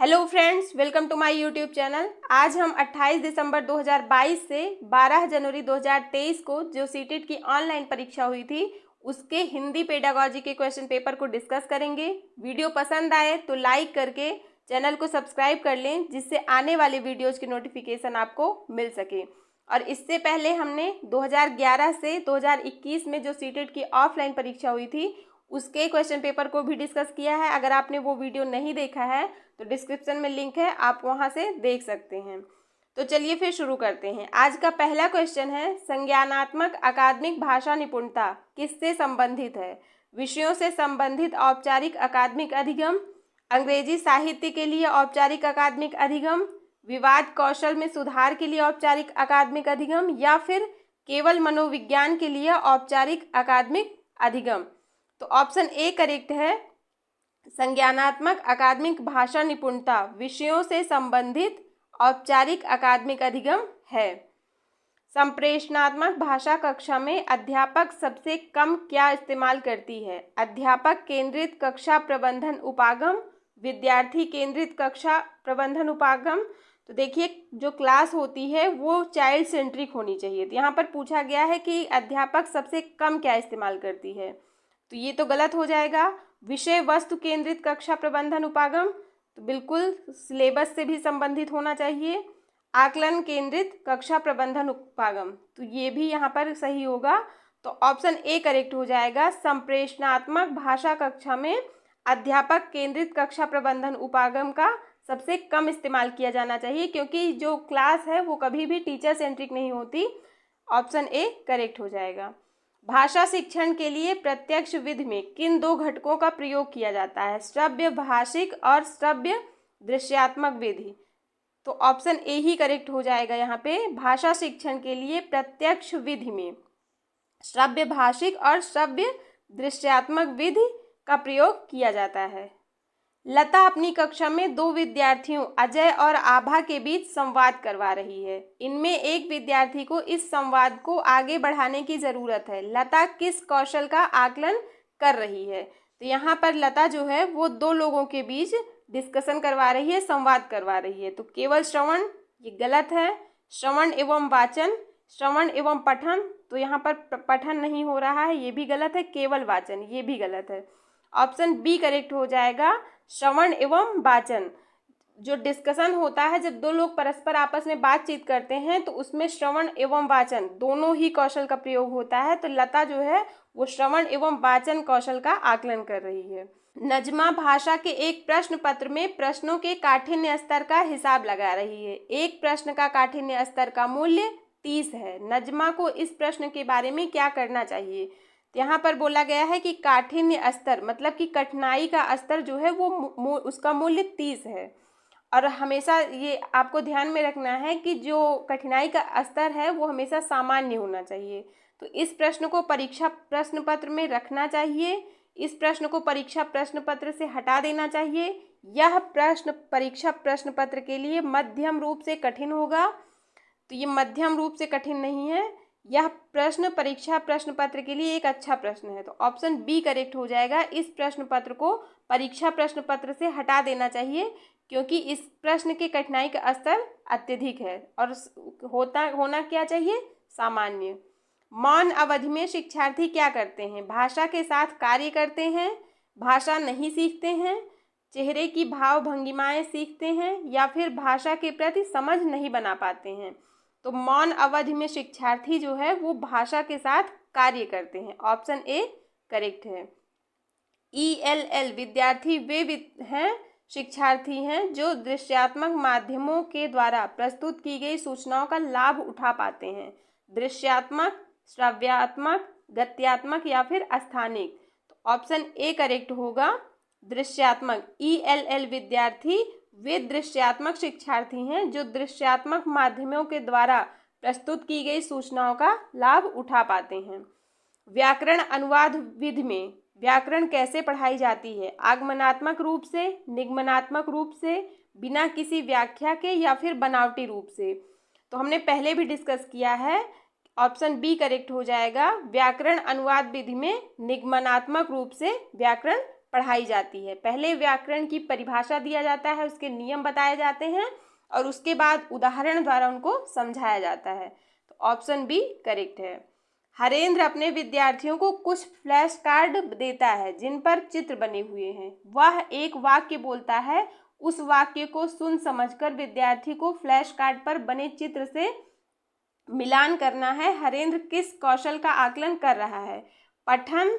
Hello friends, welcome to my YouTube channel. आज हम 28 दिसंबर 2022 से 12 जनवरी 2023 को जो सीटेट की ऑनलाइन परीक्षा हुई थी उसके हिंदी पेडागॉजी के क्वेश्चन पेपर को डिस्कस करेंगे। वीडियो पसंद आए तो लाइक करके चैनल को सब्सक्राइब कर लें, जिससे आने वाले वीडियोज़ की नोटिफिकेशन आपको मिल सके। और इससे पहले हमने 2011 से 2021 में जो सीटेट की ऑफलाइन परीक्षा हुई थी उसके क्वेश्चन पेपर को भी डिस्कस किया है। अगर आपने वो वीडियो नहीं देखा है तो डिस्क्रिप्शन में लिंक है, आप वहां से देख सकते हैं। तो चलिए फिर शुरू करते हैं। आज का पहला क्वेश्चन है, संज्ञानात्मक अकादमिक भाषा निपुणता किससे संबंधित है? विषयों से संबंधित औपचारिक अकादमिक अधिगम, अंग्रेजी साहित्य के लिए औपचारिक अकादमिक अधिगम, विवाद कौशल में सुधार के लिए औपचारिक अकादमिक अधिगम, या फिर केवल मनोविज्ञान के लिए औपचारिक अकादमिक अधिगम। तो ऑप्शन ए करेक्ट है। संज्ञानात्मक अकादमिक भाषा निपुणता विषयों से संबंधित औपचारिक अकादमिक अधिगम है। संप्रेषणात्मक भाषा कक्षा में अध्यापक सबसे कम क्या इस्तेमाल करती है? अध्यापक केंद्रित कक्षा प्रबंधन उपागम, विद्यार्थी केंद्रित कक्षा प्रबंधन उपागम। तो देखिए, जो क्लास होती है वो चाइल्ड सेंट्रिक होनी चाहिए। तो यहाँ पर पूछा गया है कि अध्यापक सबसे कम क्या इस्तेमाल करती है, तो ये तो गलत हो जाएगा। विषय वस्तु केंद्रित कक्षा प्रबंधन उपागम, तो बिल्कुल सिलेबस से भी संबंधित होना चाहिए। आकलन केंद्रित कक्षा प्रबंधन उपागम, तो ये भी यहाँ पर सही होगा। तो ऑप्शन ए करेक्ट हो जाएगा। संप्रेषणात्मक भाषा कक्षा में अध्यापक केंद्रित कक्षा प्रबंधन उपागम का सबसे कम इस्तेमाल किया जाना चाहिए, क्योंकि जो क्लास है वो कभी भी टीचर सेंट्रिक नहीं होती। ऑप्शन ए करेक्ट हो जाएगा। भाषा शिक्षण के लिए प्रत्यक्ष विधि में किन दो घटकों का प्रयोग किया जाता है? श्रव्य भाषिक और श्रव्य दृश्यात्मक विधि। तो ऑप्शन ए ही करेक्ट हो जाएगा। यहाँ पे भाषा शिक्षण के लिए प्रत्यक्ष विधि में श्रव्य भाषिक और श्रव्य दृश्यात्मक विधि का प्रयोग किया जाता है। लता अपनी कक्षा में दो विद्यार्थियों अजय और आभा के बीच संवाद करवा रही है। इनमें एक विद्यार्थी को इस संवाद को आगे बढ़ाने की ज़रूरत है। लता किस कौशल का आकलन कर रही है? तो यहाँ पर लता जो है वो दो लोगों के बीच डिस्कशन करवा रही है, संवाद करवा रही है। तो केवल श्रवण, ये गलत है। श्रवण एवं वाचन, श्रवण एवं पठन, तो यहाँ पर पठन नहीं हो रहा है, ये भी गलत है। केवल वाचन, ये भी गलत है। ऑप्शन बी करेक्ट हो जाएगा। श्रवण एवं वाचन, जो डिस्कशन होता है जब दो लोग परस्पर आपस में बातचीत करते हैं तो उसमें श्रवण एवं वाचन दोनों ही कौशल का प्रयोग होता है। तो लता जो है वो श्रवण एवं वाचन कौशल का आकलन कर रही है। नजमा भाषा के एक प्रश्न पत्र में प्रश्नों के काठिन्य स्तर का हिसाब लगा रही है। एक प्रश्न का काठिन्य स्तर का मूल्य 30 है। नजमा को इस प्रश्न के बारे में क्या करना चाहिए? यहाँ पर बोला गया है कि काठिन्य स्तर मतलब कि कठिनाई का स्तर जो है वो उसका मूल्य 30 है। और हमेशा ये आपको ध्यान में रखना है कि जो कठिनाई का स्तर है वो हमेशा सामान्य होना चाहिए। तो इस प्रश्न को परीक्षा प्रश्न पत्र में रखना चाहिए, इस प्रश्न को परीक्षा प्रश्न पत्र से हटा देना चाहिए। यह प्रश्न परीक्षा प्रश्न पत्र के लिए मध्यम रूप से कठिन होगा, तो ये मध्यम रूप से कठिन नहीं है। यह प्रश्न परीक्षा प्रश्न पत्र के लिए एक अच्छा प्रश्न है। तो ऑप्शन बी करेक्ट हो जाएगा। इस प्रश्न पत्र को परीक्षा प्रश्न पत्र से हटा देना चाहिए, क्योंकि इस प्रश्न के कठिनाई का स्तर अत्यधिक है और होना क्या चाहिए? सामान्य। मौन अवधि में शिक्षार्थी क्या करते हैं? भाषा के साथ कार्य करते हैं, भाषा नहीं सीखते हैं, चेहरे की भाव भंगिमाएं सीखते हैं, या फिर भाषा के प्रति समझ नहीं बना पाते हैं। तो मौन अवधि में शिक्षार्थी जो है वो भाषा के साथ कार्य करते हैं। ऑप्शन ए करेक्ट है। ELL विद्यार्थी वे हैं शिक्षार्थी हैं जो दृश्यात्मक माध्यमों के द्वारा प्रस्तुत की गई सूचनाओं का लाभ उठा पाते हैं। दृश्यात्मक, श्रव्यात्मक, गत्यात्मक या फिर स्थानिक। तो ऑप्शन ए करेक्ट होगा। दृश्यात्मक, ELL विद्यार्थी वे दृश्यात्मक शिक्षार्थी हैं जो दृश्यात्मक माध्यमों के द्वारा प्रस्तुत की गई सूचनाओं का लाभ उठा पाते हैं। व्याकरण अनुवाद विधि में व्याकरण कैसे पढ़ाई जाती है? आगमनात्मक रूप से, निगमनात्मक रूप से, बिना किसी व्याख्या के, या फिर बनावटी रूप से। तो हमने पहले भी डिस्कस किया है। ऑप्शन बी करेक्ट हो जाएगा। व्याकरण अनुवाद विधि में निगमनात्मक रूप से व्याकरण पढ़ाई जाती है। पहले व्याकरण की परिभाषा दिया जाता है, उसके नियम बताए जाते हैं और उसके बाद उदाहरण द्वारा उनको समझाया जाता है। तो ऑप्शन बी करेक्ट है। हरेंद्र अपने विद्यार्थियों को कुछ फ्लैश कार्ड देता है जिन पर चित्र बने हुए हैं। वह एक वाक्य बोलता है, उस वाक्य को सुन समझकर विद्यार्थी को फ्लैश कार्ड पर बने चित्र से मिलान करना है। हरेंद्र किस कौशल का आकलन कर रहा है? पठन,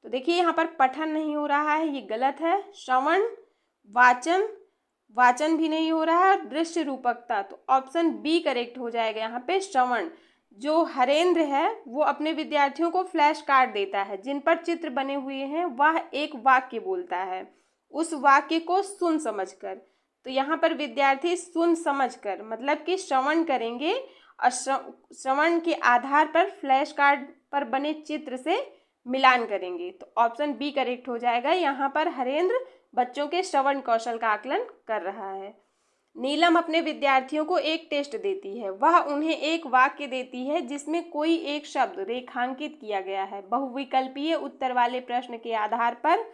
तो देखिए यहाँ पर पठन नहीं हो रहा है, ये गलत है। श्रवण, वाचन, वाचन भी नहीं हो रहा है। दृश्य रूपकता, तो ऑप्शन बी करेक्ट हो जाएगा यहाँ पे, श्रवण। जो हरेंद्र है वो अपने विद्यार्थियों को फ्लैश कार्ड देता है जिन पर चित्र बने हुए हैं। वह एक वाक्य बोलता है, उस वाक्य को सुन समझकर। तो यहाँ पर विद्यार्थी सुन समझकर मतलब कि श्रवण करेंगे और श्रवण के आधार पर फ्लैश कार्ड पर बने चित्र से मिलान करेंगे। तो ऑप्शन बी करेक्ट हो जाएगा। यहाँ पर हरेंद्र बच्चों के श्रवण कौशल का आकलन कर रहा है। नीलम अपने विद्यार्थियों को एक टेस्ट देती है। वह उन्हें एक वाक्य देती है जिसमें कोई एक शब्द रेखांकित किया गया है। बहुविकल्पीय उत्तर वाले प्रश्न के आधार पर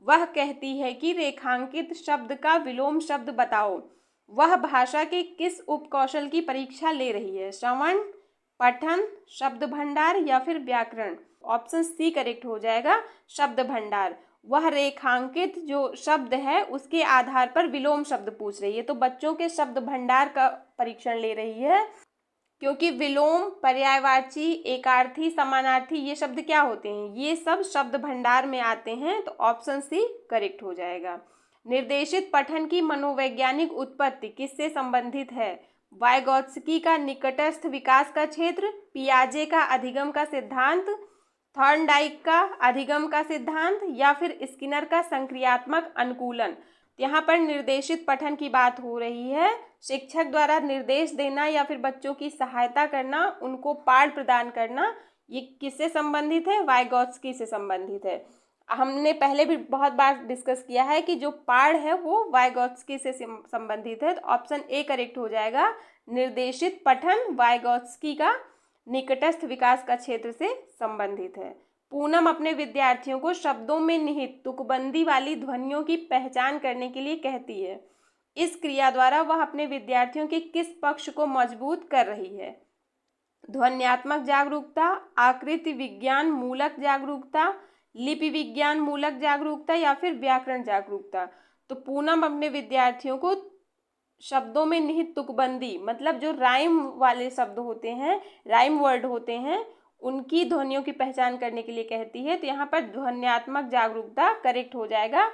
वह कहती है कि रेखांकित शब्द का विलोम शब्द बताओ। वह भाषा के किस उपकौशल की परीक्षा ले रही है? श्रवण, पठन, शब्द भंडार या फिर व्याकरण? ऑप्शन सी करेक्ट हो जाएगा, शब्द भंडार। वह रेखांकित जो शब्द है उसके आधार पर विलोम शब्द पूछ रही है, तो बच्चों के शब्द भंडार का परीक्षण ले रही है। क्योंकि विलोम, पर्यायवाची, एकार्थी, समानार्थी ये शब्द क्या होते हैं? ये सब शब्द भंडार में आते हैं, तो ऑप्शन सी करेक्ट हो जाएगा। निर्देशित पठन की मनोवैज्ञानिक उत्पत्ति किससे संबंधित है? वाइगॉत्स्की का निकटस्थ विकास का क्षेत्र, पियाजे का अधिगम का सिद्धांत, थॉर्नडाइक का अधिगम का सिद्धांत या फिर स्किनर का संक्रियात्मक अनुकूलन? यहाँ पर निर्देशित पठन की बात हो रही है। शिक्षक द्वारा निर्देश देना या फिर बच्चों की सहायता करना, उनको पाठ प्रदान करना, ये किससे संबंधित है? वाइगॉत्स्की से संबंधित है। हमने पहले भी बहुत बार डिस्कस किया है कि जो पाठ है वो वाइगॉत्स्की से संबंधित है। तो ऑप्शन ए करेक्ट हो जाएगा। निर्देशित पठन वाइगॉत्स्की का निकटस्थ विकास का क्षेत्र से संबंधित है। पूनम अपने विद्यार्थियों को शब्दों में निहित तुकबंदी वाली ध्वनियों की पहचान करने के लिए कहती है। इस क्रिया द्वारा वह अपने विद्यार्थियों के किस पक्ष को मजबूत कर रही है? ध्वन्यात्मक जागरूकता, आकृति विज्ञान मूलक जागरूकता, लिपि विज्ञान मूलक जागरूकता या फिर व्याकरण जागरूकता? तो पूनम अपने विद्यार्थियों को शब्दों में निहित तुकबंदी मतलब जो राइम वाले शब्द होते हैं, राइम वर्ड होते हैं, उनकी ध्वनियों की पहचान करने के लिए कहती है। तो यहाँ पर ध्वन्यात्मक जागरूकता करेक्ट हो जाएगा।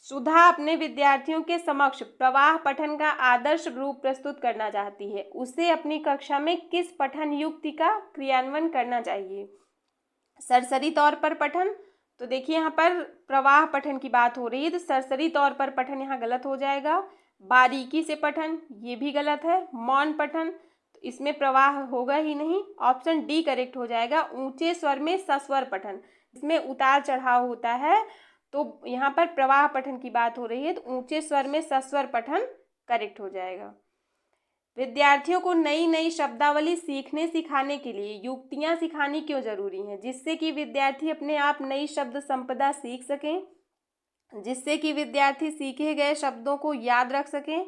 सुधा अपने विद्यार्थियों के समक्ष प्रवाह पठन का आदर्श रूप प्रस्तुत करना चाहती है। उसे अपनी कक्षा में किस पठन युक्ति का क्रियान्वयन करना चाहिए? सरसरी तौर पर पठन, तो देखिए यहाँ पर प्रवाह पठन की बात हो रही है, तो सरसरी तौर पर पठन यहाँ गलत हो जाएगा। बारीकी से पठन, ये भी गलत है। मौन पठन, तो इसमें प्रवाह होगा ही नहीं। ऑप्शन डी करेक्ट हो जाएगा। ऊंचे स्वर में सस्वर पठन, इसमें उतार चढ़ाव होता है, तो यहाँ पर प्रवाह पठन की बात हो रही है, तो ऊंचे स्वर में सस्वर पठन करेक्ट हो जाएगा। विद्यार्थियों को नई नई शब्दावली सीखने सिखाने के लिए युक्तियाँ सिखानी क्यों जरूरी हैं? जिससे कि विद्यार्थी अपने आप नई शब्द संपदा सीख सकें, जिससे कि विद्यार्थी सीखे गए शब्दों को याद रख सकें।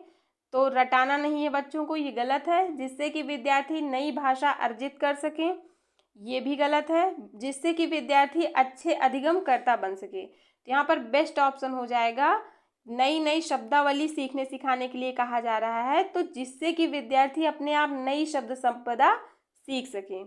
तो रटाना नहीं है बच्चों को, ये गलत है। जिससे कि विद्यार्थी नई भाषा अर्जित कर सकें, ये भी गलत है। जिससे कि विद्यार्थी अच्छे अधिगमकर्ता बन सके, तो यहाँ पर बेस्ट ऑप्शन हो जाएगा नई नई शब्दावली सीखने सिखाने के लिए कहा जा रहा है, तो जिससे कि विद्यार्थी अपने आप नई शब्द संपदा सीख सकें।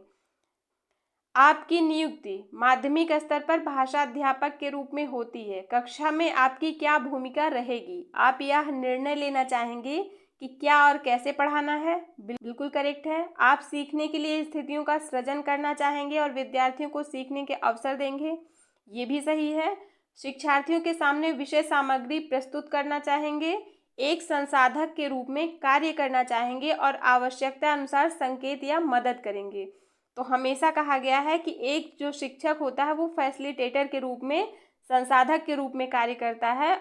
आपकी नियुक्ति माध्यमिक स्तर पर भाषा अध्यापक के रूप में होती है। कक्षा में आपकी क्या भूमिका रहेगी? आप यह निर्णय लेना चाहेंगे कि क्या और कैसे पढ़ाना है। बिल्कुल करेक्ट है। आप सीखने के लिए स्थितियों का सृजन करना चाहेंगे और विद्यार्थियों को सीखने के अवसर देंगे, ये भी सही है। शिक्षार्थियों के सामने विषय सामग्री प्रस्तुत करना चाहेंगे, एक संसाधक के रूप में कार्य करना चाहेंगे और आवश्यकता अनुसार संकेत या मदद करेंगे। तो हमेशा कहा गया है कि एक जो शिक्षक होता है वो फैसिलिटेटर के रूप में, संसाधक के रूप में कार्य करता है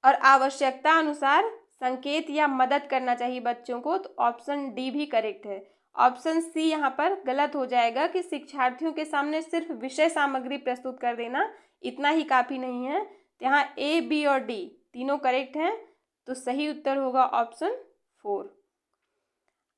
और आवश्यकता अनुसार संकेत या मदद करना चाहिए बच्चों को। तो ऑप्शन डी भी करेक्ट है। ऑप्शन सी यहाँ पर गलत हो जाएगा कि शिक्षार्थियों के सामने सिर्फ विषय सामग्री प्रस्तुत कर देना इतना ही काफ़ी नहीं है। तो यहाँ ए, बी और डी तीनों करेक्ट हैं, तो सही उत्तर होगा ऑप्शन 4।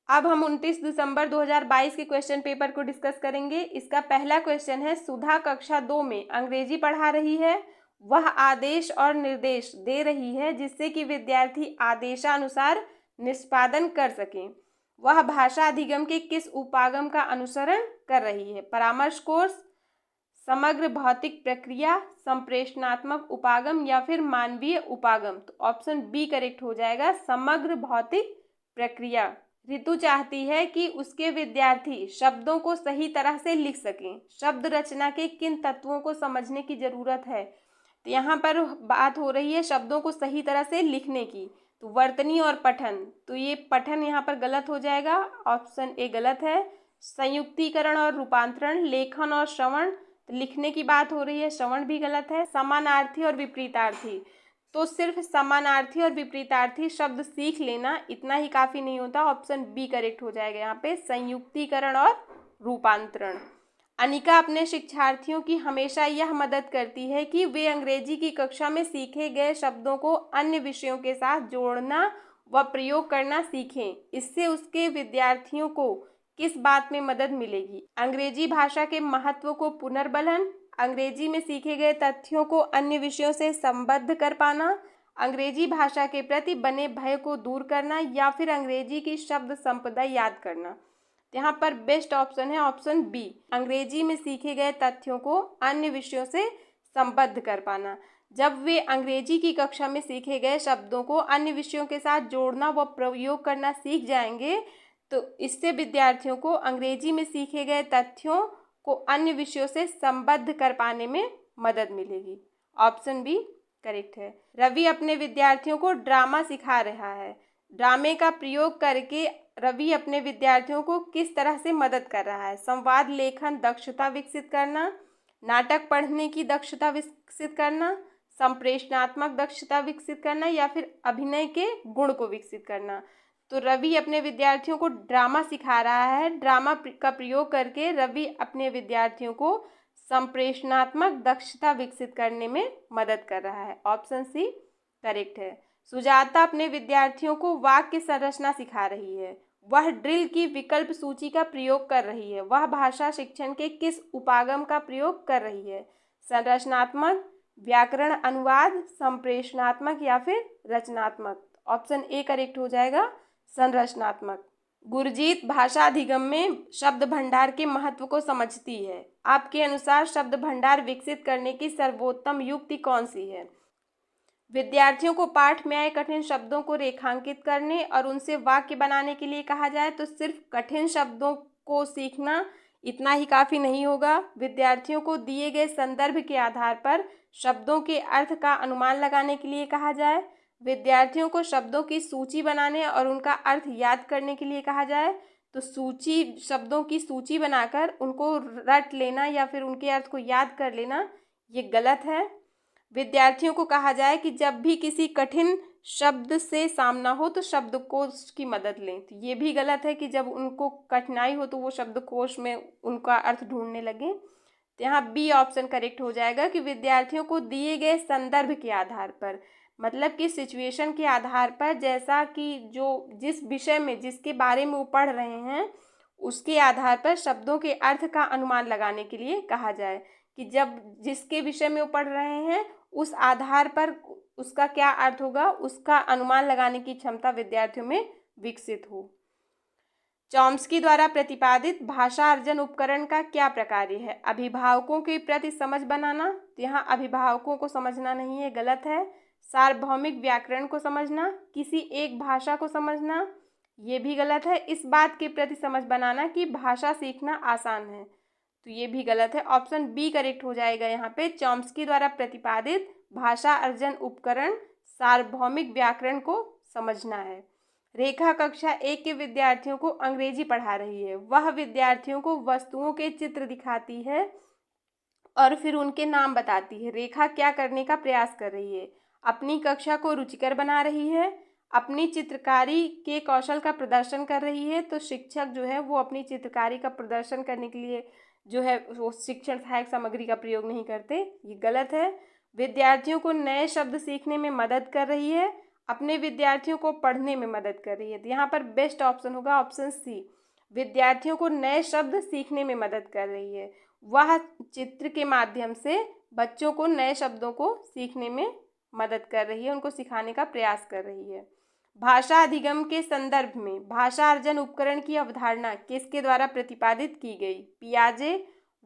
अब हम 29 दिसंबर 2022 के क्वेश्चन पेपर को डिस्कस करेंगे। इसका पहला क्वेश्चन है, सुधा कक्षा 2 में अंग्रेजी पढ़ा रही है, वह आदेश और निर्देश दे रही है जिससे कि विद्यार्थी आदेशानुसार निष्पादन कर सकें। वह भाषा अधिगम के किस उपागम का अनुसरण कर रही है? परामर्श कोर्स, समग्र भौतिक प्रक्रिया, संप्रेषणात्मक उपागम या फिर मानवीय उपागम? तो ऑप्शन बी करेक्ट हो जाएगा, समग्र भौतिक प्रक्रिया। रितु चाहती है कि उसके विद्यार्थी शब्दों को सही तरह से लिख सकें। शब्द रचना के किन तत्वों को समझने की जरूरत है? तो यहाँ पर बात हो रही है शब्दों को सही तरह से लिखने की, तो वर्तनी और पठन। तो ये पठन यहाँ पर गलत हो जाएगा, ऑप्शन ए गलत है। संयुक्तिकरण और रूपांतरण, लेखन और श्रवण, तो लिखने की बात हो रही है, श्रवण भी गलत है। समानार्थी और विपरीतार्थी, तो सिर्फ समानार्थी और विपरीतार्थी शब्द सीख लेना इतना ही काफ़ी नहीं होता, ऑप्शन बी करेक्ट हो जाएगा यहाँ पे, संयुक्तिकरण और रूपांतरण। अनिका अपने शिक्षार्थियों की हमेशा यह मदद करती है कि वे अंग्रेजी की कक्षा में सीखे गए शब्दों को अन्य विषयों के साथ जोड़ना व प्रयोग करना सीखें। इससे उसके विद्यार्थियों को किस बात में मदद मिलेगी? अंग्रेजी भाषा के महत्व को पुनर्बलन, अंग्रेजी में सीखे गए तथ्यों को अन्य विषयों से संबद्ध कर पाना, अंग्रेजी भाषा के प्रति बने भय को दूर करना या फिर अंग्रेजी की शब्द संपदा याद करना? यहाँ पर बेस्ट ऑप्शन है ऑप्शन बी, अंग्रेजी में सीखे गए तथ्यों को अन्य विषयों से संबद्ध कर पाना। जब वे अंग्रेजी की कक्षा में सीखे गए शब्दों को अन्य विषयों के साथ जोड़ना व प्रयोग करना सीख जाएंगे तो इससे विद्यार्थियों को अंग्रेजी में सीखे गए तथ्यों को अन्य विषयों से संबद्ध कर पाने में मदद मिलेगी। ऑप्शन बी करेक्ट है। रवि अपने विद्यार्थियों को ड्रामा सिखा रहा है। ड्रामे का प्रयोग करके रवि अपने विद्यार्थियों को किस तरह से मदद कर रहा है? संवाद लेखन दक्षता विकसित करना, नाटक पढ़ने की दक्षता विकसित करना, संप्रेषणात्मक दक्षता विकसित करना या फिर अभिनय के गुण को विकसित करना? तो रवि अपने विद्यार्थियों को ड्रामा सिखा रहा है। ड्रामा का प्रयोग करके रवि अपने विद्यार्थियों को संप्रेषणात्मक दक्षता विकसित करने में मदद कर रहा है, ऑप्शन सी करेक्ट है। सुजाता अपने विद्यार्थियों को वाक्य संरचना सिखा रही है। वह ड्रिल की विकल्प सूची का प्रयोग कर रही है। वह भाषा शिक्षण के किस उपागम का प्रयोग कर रही है? संरचनात्मक, व्याकरण अनुवाद, संप्रेषणात्मक या फिर रचनात्मक? ऑप्शन ए करेक्ट हो जाएगा, संरचनात्मक। गुरजीत भाषा अधिगम में शब्द भंडार के महत्व को समझती है। आपके अनुसार शब्द भंडार विकसित करने की सर्वोत्तम युक्ति कौन सी है? विद्यार्थियों को पाठ में आए कठिन शब्दों को रेखांकित करने और उनसे वाक्य बनाने के लिए कहा जाए तो सिर्फ कठिन शब्दों को सीखना इतना ही काफ़ी नहीं होगा। विद्यार्थियों को दिए गए संदर्भ के आधार पर शब्दों के अर्थ का अनुमान लगाने के लिए कहा जाए। विद्यार्थियों को शब्दों की सूची बनाने और उनका अर्थ याद करने के लिए कहा जाए तो शब्दों की सूची बनाकर उनको रट लेना या फिर उनके अर्थ को याद कर लेना ये गलत है। विद्यार्थियों को कहा जाए कि जब भी किसी कठिन शब्द से सामना हो तो शब्दकोश की मदद लें, तो ये भी गलत है कि जब उनको कठिनाई हो तो वो शब्दकोश में उनका अर्थ ढूंढने लगें। तो यहाँ बी ऑप्शन करेक्ट हो जाएगा कि विद्यार्थियों को दिए गए संदर्भ के आधार पर, मतलब कि सिचुएशन के आधार पर, जैसा कि जो जिस विषय में जिसके बारे में वो पढ़ रहे हैं उसके आधार पर शब्दों के अर्थ का अनुमान लगाने के लिए कहा जाए कि जब जिसके विषय में वो पढ़ रहे हैं उस आधार पर उसका क्या अर्थ होगा, उसका अनुमान लगाने की क्षमता विद्यार्थियों में विकसित हो। चॉम्स्की द्वारा प्रतिपादित भाषा अर्जन उपकरण का क्या प्रकार है? अभिभावकों के प्रति समझ बनाना, तो यहाँ अभिभावकों को समझना नहीं है, गलत है। सार्वभौमिक व्याकरण को समझना, किसी एक भाषा को समझना, ये भी गलत है। इस बात के प्रति समझ बनाना कि भाषा सीखना आसान है, तो ये भी गलत है। ऑप्शन बी करेक्ट हो जाएगा यहाँ पे, चॉम्स्की द्वारा प्रतिपादित भाषा अर्जन उपकरण सार्वभौमिक व्याकरण को समझना है। रेखा कक्षा 1 के विद्यार्थियों को अंग्रेजी पढ़ा रही है। वह विद्यार्थियों को वस्तुओं के चित्र दिखाती है और फिर उनके नाम बताती है। रेखा क्या करने का प्रयास कर रही है? अपनी कक्षा को रुचिकर बना रही है, अपनी चित्रकारी के कौशल का प्रदर्शन कर रही है। तो शिक्षक जो है वो अपनी चित्रकारी का प्रदर्शन करने के लिए जो है वो शिक्षण सहायक सामग्री का प्रयोग नहीं करते, ये गलत है। विद्यार्थियों को नए शब्द सीखने में मदद कर रही है, अपने विद्यार्थियों को पढ़ने में मदद कर रही है। तो यहाँ पर बेस्ट ऑप्शन होगा ऑप्शन सी, विद्यार्थियों को नए शब्द सीखने में मदद कर रही है। वह चित्र के माध्यम से बच्चों को नए शब्दों को सीखने में मदद कर रही है, उनको सिखाने का प्रयास कर रही है। भाषा अधिगम के संदर्भ में भाषा अर्जन उपकरण की अवधारणा किसके द्वारा प्रतिपादित की गई? पियाजे,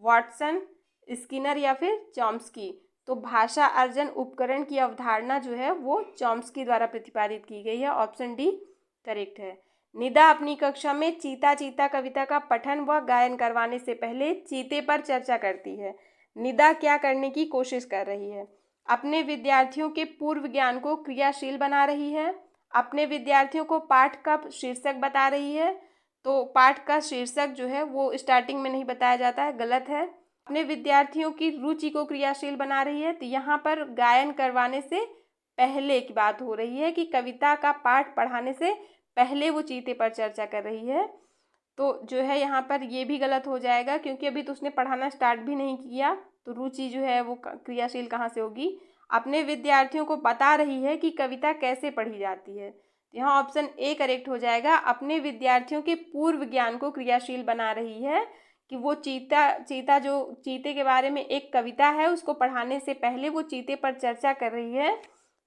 वॉटसन, स्किनर या फिर चॉम्स्की? तो भाषा अर्जन उपकरण की अवधारणा जो है वो चॉम्स्की द्वारा प्रतिपादित की गई है। ऑप्शन डी करेक्ट है। निदा अपनी कक्षा में चीता चीता कविता का पठन व गायन करवाने से पहले चीते पर चर्चा करती है। निदा क्या करने की कोशिश कर रही है? अपने विद्यार्थियों के पूर्व ज्ञान को क्रियाशील बना रही है, अपने विद्यार्थियों को पाठ का शीर्षक बता रही है। तो पाठ का शीर्षक जो है वो स्टार्टिंग में नहीं बताया जाता है, गलत है। अपने विद्यार्थियों की रुचि को क्रियाशील बना रही है, तो यहाँ पर गायन करवाने से पहले की बात हो रही है कि कविता का पाठ पढ़ाने से पहले वो चीते पर चर्चा कर रही है। तो जो है यहाँ पर ये भी गलत हो जाएगा, क्योंकि अभी तो उसने पढ़ाना स्टार्ट भी नहीं किया, तो रुचि जो है वो क्रियाशील कहाँ से होगी? अपने विद्यार्थियों को बता रही है कि कविता कैसे पढ़ी जाती है। तो यहाँ ऑप्शन ए करेक्ट हो जाएगा, अपने विद्यार्थियों के पूर्व ज्ञान को क्रियाशील बना रही है कि वो चीता जो चीते के बारे में एक कविता है उसको पढ़ाने से पहले वो चीते पर चर्चा कर रही है,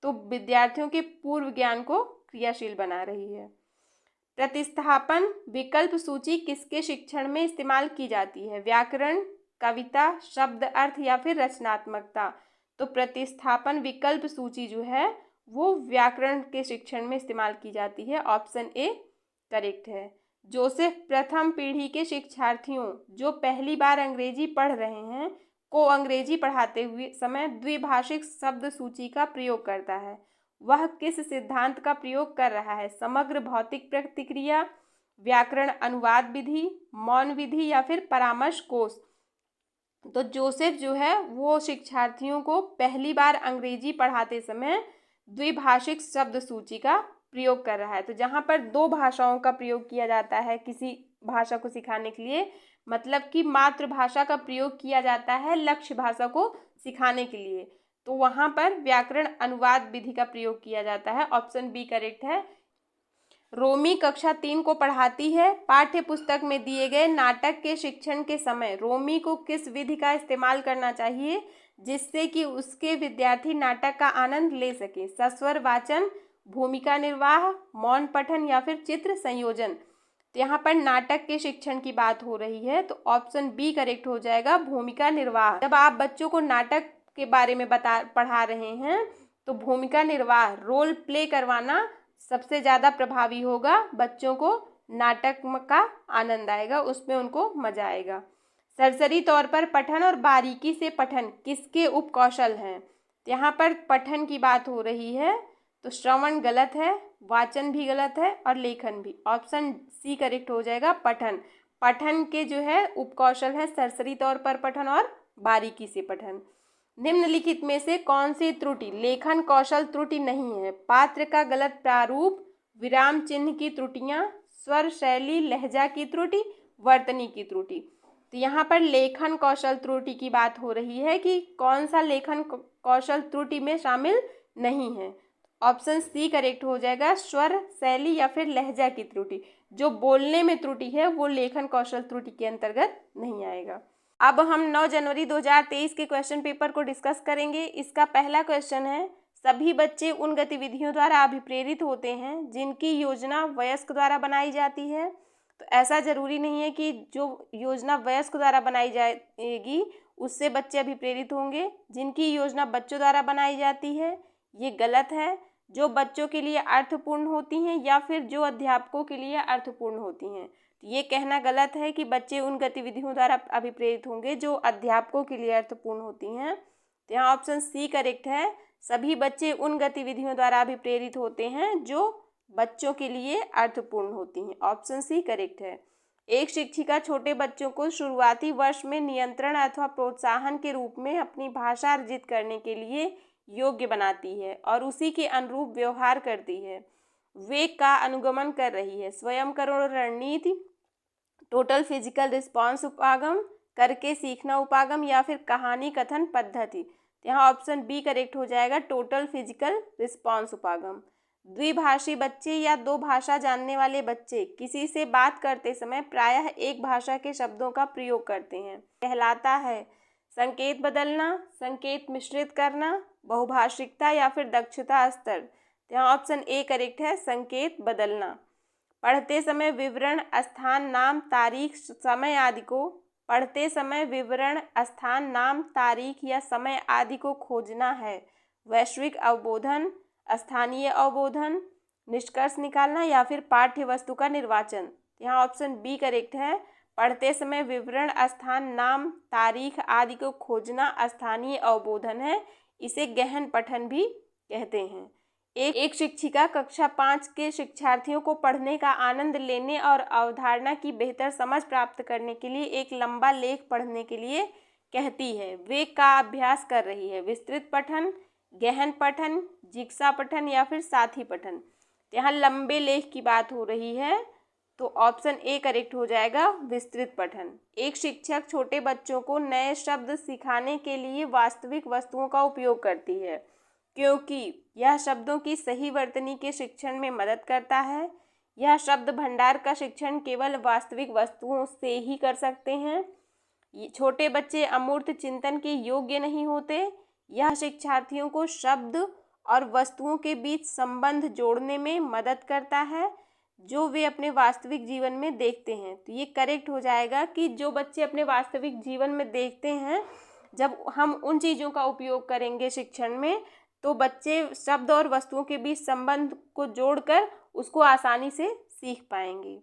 तो विद्यार्थियों के पूर्व ज्ञान को क्रियाशील बना रही है। प्रतिस्थापन विकल्प सूची किसके शिक्षण में इस्तेमाल की जाती है? व्याकरण, कविता, शब्द अर्थ या फिर रचनात्मकता? तो प्रतिस्थापन विकल्प सूची जो है वो व्याकरण के शिक्षण में इस्तेमाल की जाती है। ऑप्शन ए करेक्ट है। जोसेफ प्रथम पीढ़ी के शिक्षार्थियों जो पहली बार अंग्रेजी पढ़ रहे हैं को अंग्रेजी पढ़ाते हुए समय द्विभाषिक शब्द सूची का प्रयोग करता है। वह किस सिद्धांत का प्रयोग कर रहा है? समग्र भौतिक प्रतिक्रिया, व्याकरण अनुवाद विधि, मौन विधि या फिर परामर्श कोश? तो जोसेफ जो है वो शिक्षार्थियों को पहली बार अंग्रेजी पढ़ाते समय द्विभाषिक शब्द सूची का प्रयोग कर रहा है। तो जहाँ पर दो भाषाओं का प्रयोग किया जाता है किसी भाषा को सिखाने के लिए, मतलब कि मातृभाषा का प्रयोग किया जाता है लक्ष्य भाषा को सिखाने के लिए, तो वहाँ पर व्याकरण अनुवाद विधि का प्रयोग किया जाता है। ऑप्शन बी करेक्ट है। रोमी कक्षा 3 को पढ़ाती है। पाठ्य पुस्तक में दिए गए नाटक के शिक्षण के समय रोमी को किस विधि का इस्तेमाल करना चाहिए जिससे कि उसके विद्यार्थी नाटक का आनंद ले सके? सस्वर वाचन, भूमिका निर्वाह, मौन पठन या फिर चित्र संयोजन? तो यहाँ पर नाटक के शिक्षण की बात हो रही है, तो ऑप्शन बी करेक्ट हो जाएगा, भूमिका निर्वाह। जब आप बच्चों को नाटक के बारे में पढ़ा रहे हैं तो भूमिका निर्वाह, रोल प्ले करवाना सबसे ज़्यादा प्रभावी होगा। बच्चों को नाटक का आनंद आएगा, उसमें उनको मजा आएगा। सरसरी तौर पर पठन और बारीकी से पठन किसके उपकौशल हैं? यहाँ पर पठन की बात हो रही है, तो श्रवण गलत है, वाचन भी गलत है और लेखन भी। ऑप्शन सी करेक्ट हो जाएगा, पठन। पठन के जो है उपकौशल है सरसरी तौर पर पठन और बारीकी से पठन। निम्नलिखित में से कौन सी त्रुटि लेखन कौशल त्रुटि नहीं है? पात्र का गलत प्रारूप, विराम चिन्ह की त्रुटियां, स्वर शैली लहजा की त्रुटि, वर्तनी की त्रुटि? तो यहाँ पर लेखन कौशल त्रुटि की बात हो रही है कि कौन सा लेखन कौशल त्रुटि में शामिल नहीं है। ऑप्शन सी करेक्ट हो जाएगा, स्वर शैली या फिर लहजा की त्रुटि। जो बोलने में त्रुटि है वो लेखन कौशल त्रुटि के अंतर्गत नहीं आएगा। अब हम 9 जनवरी 2023 के क्वेश्चन पेपर को डिस्कस करेंगे। इसका पहला क्वेश्चन है, सभी बच्चे उन गतिविधियों द्वारा अभिप्रेरित होते हैं जिनकी योजना वयस्क द्वारा बनाई जाती है। तो ऐसा ज़रूरी नहीं है कि जो योजना वयस्क द्वारा बनाई जाएगी उससे बच्चे अभिप्रेरित होंगे। जिनकी योजना बच्चों द्वारा बनाई जाती है ये गलत है। जो बच्चों के लिए अर्थपूर्ण होती हैं या फिर जो अध्यापकों के लिए अर्थपूर्ण होती हैं, ये कहना गलत है कि बच्चे उन गतिविधियों द्वारा अभिप्रेरित होंगे जो अध्यापकों के लिए अर्थपूर्ण होती हैं। तो यहाँ ऑप्शन सी करेक्ट है, सभी बच्चे उन गतिविधियों द्वारा अभिप्रेरित होते हैं जो बच्चों के लिए अर्थपूर्ण होती हैं। ऑप्शन सी करेक्ट है। एक शिक्षिका छोटे बच्चों को शुरुआती वर्ष में नियंत्रण अथवा प्रोत्साहन के रूप में अपनी भाषा अर्जित करने के लिए योग्य बनाती है और उसी के अनुरूप व्यवहार करती है। वेग का अनुगमन कर रही है। स्वयंकरण रणनीति, टोटल फिजिकल रिस्पॉन्स उपागम, करके सीखना उपागम या फिर कहानी कथन पद्धति? तो यहाँ ऑप्शन बी करेक्ट हो जाएगा, टोटल फिजिकल रिस्पॉन्स उपागम। द्विभाषी बच्चे या दो भाषा जानने वाले बच्चे किसी से बात करते समय प्रायः एक भाषा के शब्दों का प्रयोग करते हैं, कहलाता है संकेत बदलना, संकेत मिश्रित करना, बहुभाषिकता या फिर दक्षता स्तर। तो यहाँ ऑप्शन ए करेक्ट है, संकेत बदलना। पढ़ते समय विवरण, स्थान, नाम, तारीख, समय आदि को पढ़ते समय विवरण, स्थान, नाम, तारीख या समय आदि को खोजना है। वैश्विक अवबोधन, स्थानीय अवबोधन, निष्कर्ष निकालना या फिर पाठ्य वस्तु का निर्वाचन। यहाँ ऑप्शन बी करेक्ट है, पढ़ते समय विवरण, स्थान, नाम, तारीख आदि को खोजना स्थानीय अवबोधन है। इसे गहन पठन भी कहते हैं। एक शिक्षिका कक्षा 5 के शिक्षार्थियों को पढ़ने का आनंद लेने और अवधारणा की बेहतर समझ प्राप्त करने के लिए एक लंबा लेख पढ़ने के लिए कहती है। वे का अभ्यास कर रही है, विस्तृत पठन, गहन पठन, जिज्ञासा पठन या फिर साथी पठन। यहाँ लंबे लेख की बात हो रही है, तो ऑप्शन ए करेक्ट हो जाएगा, विस्तृत पठन। एक शिक्षक छोटे बच्चों को नए शब्द सिखाने के लिए वास्तविक वस्तुओं का उपयोग करती है, क्योंकि यह शब्दों की सही वर्तनी के शिक्षण में मदद करता है। यह शब्द भंडार का शिक्षण केवल वास्तविक वस्तुओं से ही कर सकते हैं। छोटे बच्चे अमूर्त चिंतन के योग्य नहीं होते। यह शिक्षार्थियों को शब्द और वस्तुओं के बीच संबंध जोड़ने में मदद करता है जो वे अपने वास्तविक जीवन में देखते हैं। तो ये करेक्ट हो जाएगा कि जो बच्चे अपने वास्तविक जीवन में देखते हैं, जब हम उन चीज़ों का उपयोग करेंगे शिक्षण में, तो बच्चे शब्द और वस्तुओं के बीच संबंध को जोड़कर उसको आसानी से सीख पाएंगे।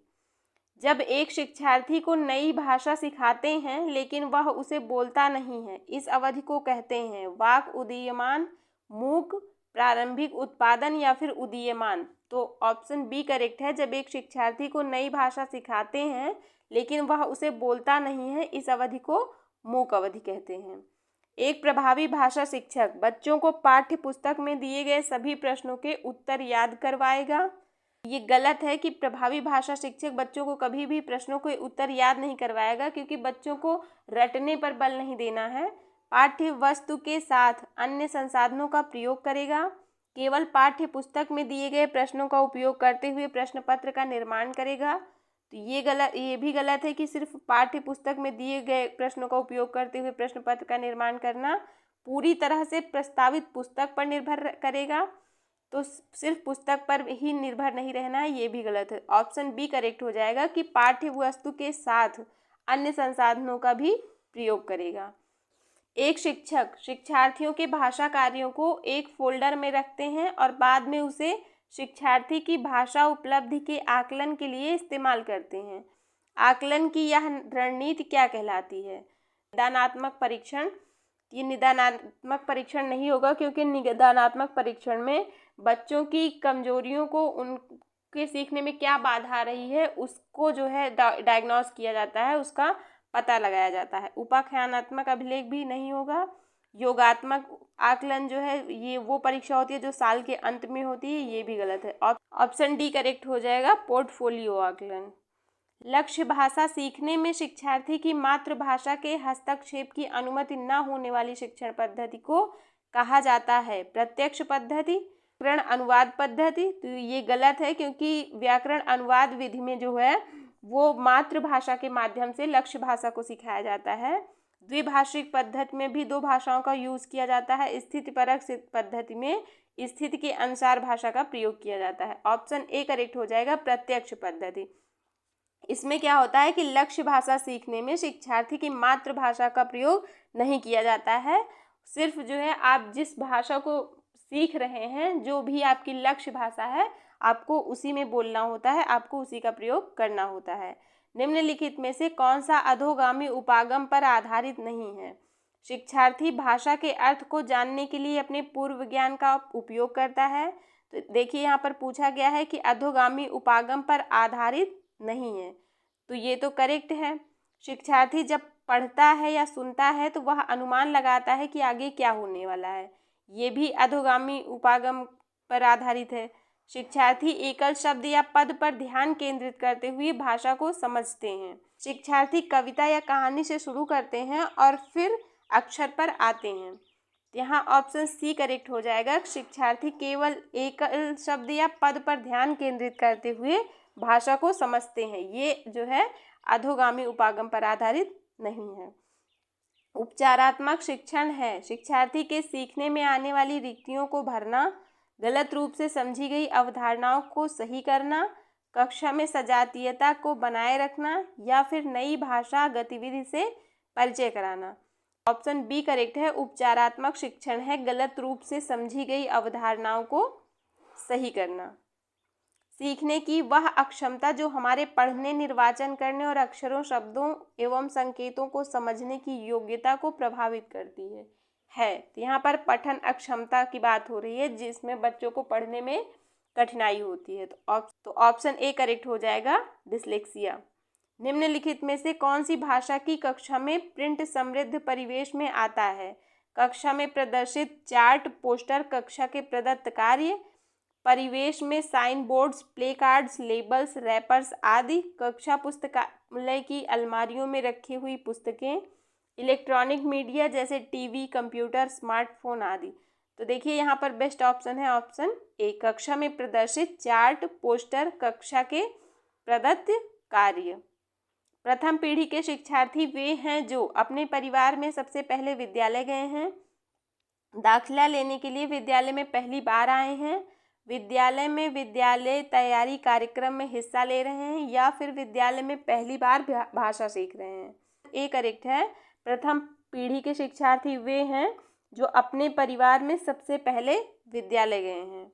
जब एक शिक्षार्थी को नई भाषा सिखाते हैं लेकिन वह उसे बोलता नहीं है, इस अवधि को कहते हैं वाक उदीयमान, मूक, प्रारंभिक उत्पादन या फिर उदीयमान। तो ऑप्शन बी करेक्ट है, जब एक शिक्षार्थी को नई भाषा सिखाते हैं लेकिन वह उसे बोलता नहीं है, इस अवधि को मूक अवधि कहते हैं। एक प्रभावी भाषा शिक्षक बच्चों को पाठ्य पुस्तक में दिए गए सभी प्रश्नों के उत्तर याद करवाएगा। ये गलत है कि प्रभावी भाषा शिक्षक बच्चों को कभी भी प्रश्नों के उत्तर याद नहीं करवाएगा, क्योंकि बच्चों को रटने पर बल नहीं देना है। पाठ्य वस्तु के साथ अन्य संसाधनों का प्रयोग करेगा। केवल पाठ्य पुस्तक में दिए गए प्रश्नों का उपयोग करते हुए प्रश्न पत्र का निर्माण करेगा। तो ये भी गलत है कि सिर्फ पाठ्य पुस्तक में दिए गए प्रश्नों का उपयोग करते हुए प्रश्न पत्र का निर्माण करना पूरी तरह से प्रस्तावित पुस्तक पर निर्भर करेगा। तो सिर्फ पुस्तक पर ही निर्भर नहीं रहना है, ये भी गलत है। ऑप्शन बी करेक्ट हो जाएगा कि पाठ्य वस्तु के साथ अन्य संसाधनों का भी प्रयोग करेगा। एक शिक्षक शिक्षार्थियों के भाषा कार्यों को एक फोल्डर में रखते हैं और बाद में उसे शिक्षार्थी की भाषा उपलब्धि के आकलन के लिए इस्तेमाल करते हैं। आकलन की यह रणनीति क्या कहलाती है? निदानात्मक परीक्षण। ये निदानात्मक परीक्षण नहीं होगा, क्योंकि निदानात्मक परीक्षण में बच्चों की कमजोरियों को, उनके सीखने में क्या बाधा आ रही है, उसको जो है डायग्नोस किया जाता है, उसका पता लगाया जाता है। उपाख्यानात्मक अभिलेख भी नहीं होगा। योगात्मक आकलन जो है, ये वो परीक्षा होती है जो साल के अंत में होती है, ये भी गलत है। ऑप्शन डी करेक्ट हो जाएगा, पोर्टफोलियो आकलन। लक्ष्य भाषा सीखने में शिक्षार्थी की मातृभाषा के हस्तक्षेप की अनुमति न होने वाली शिक्षण पद्धति को कहा जाता है प्रत्यक्ष पद्धति, व्याकरण अनुवाद पद्धति। तो ये गलत है, क्योंकि व्याकरण अनुवाद विधि में जो है वो मातृभाषा के माध्यम से लक्ष्य भाषा को सिखाया जाता है। द्विभाषिक पद्धति में भी दो भाषाओं का यूज किया जाता है। स्थितिपरक पद्धति में स्थिति के अनुसार भाषा का प्रयोग किया जाता है। ऑप्शन ए करेक्ट हो जाएगा, प्रत्यक्ष पद्धति। इसमें क्या होता है कि लक्ष्य भाषा सीखने में शिक्षार्थी की मातृभाषा का प्रयोग नहीं किया जाता है। सिर्फ जो है आप जिस भाषा को सीख रहे हैं, जो भी आपकी लक्ष्य भाषा है, आपको उसी में बोलना होता है, आपको उसी का प्रयोग करना होता है। निम्नलिखित में से कौन सा अधोगामी उपागम पर आधारित नहीं है? शिक्षार्थी भाषा के अर्थ को जानने के लिए अपने पूर्व ज्ञान का उपयोग करता है। तो देखिए यहाँ पर पूछा गया है कि अधोगामी उपागम पर आधारित नहीं है, तो ये तो करेक्ट है। शिक्षार्थी जब पढ़ता है या सुनता है तो वह अनुमान लगाता है कि आगे क्या होने वाला है, ये भी अधोगामी उपागम पर आधारित है। शिक्षार्थी एकल शब्द या पद पर ध्यान केंद्रित करते हुए भाषा को समझते हैं। शिक्षार्थी कविता या कहानी से शुरू करते हैं और फिर अक्षर पर आते हैं। यहाँ ऑप्शन सी करेक्ट हो जाएगा। शिक्षार्थी केवल एकल शब्द या पद पर ध्यान केंद्रित करते हुए भाषा को समझते हैं। ये जो है अधोगामी उपागम पर आधारित नहीं है। उपचारात्मक शिक्षण है शिक्षार्थी के सीखने में आने वाली रिक्तियों को भरना, गलत रूप से समझी गई अवधारणाओं को सही करना, कक्षा में सजातीयता को बनाए रखना या फिर नई भाषा गतिविधि से परिचय कराना। ऑप्शन बी करेक्ट है। उपचारात्मक शिक्षण है गलत रूप से समझी गई अवधारणाओं को सही करना। सीखने की वह अक्षमता जो हमारे पढ़ने, निर्वाचन करने और अक्षरों, शब्दों एवं संकेतों को समझने की योग्यता को प्रभावित करती है। तो यहाँ पर पठन अक्षमता की बात हो रही है जिसमें बच्चों को पढ़ने में कठिनाई होती है। तो ऑप्शन ए करेक्ट हो जाएगा, डिसलेक्सिया। निम्नलिखित में से कौन सी भाषा की कक्षा में प्रिंट समृद्ध परिवेश में आता है? कक्षा में प्रदर्शित चार्ट, पोस्टर, कक्षा के प्रदत्त कार्य, परिवेश में sign boards, play cards, labels, wrappers आदि, कक्षा पुस्तकालय की अलमारियों में रखी हुई पुस्तकें, इलेक्ट्रॉनिक मीडिया जैसे टीवी, कंप्यूटर, स्मार्टफोन आदि। तो देखिए यहाँ पर बेस्ट ऑप्शन है ऑप्शन ए, कक्षा में प्रदर्शित चार्ट, पोस्टर, कक्षा के प्रदत्त कार्य। प्रथम पीढ़ी के शिक्षार्थी वे हैं जो अपने परिवार में सबसे पहले विद्यालय गए हैं, दाखिला लेने के लिए विद्यालय में पहली बार आए हैं, विद्यालय में विद्यालय तैयारी कार्यक्रम में हिस्सा ले रहे हैं या फिर विद्यालय में पहली बार भाषा सीख रहे हैं। ए करेक्ट है। प्रथम पीढ़ी के शिक्षार्थी वे हैं जो अपने परिवार में सबसे पहले विद्यालय गए हैं।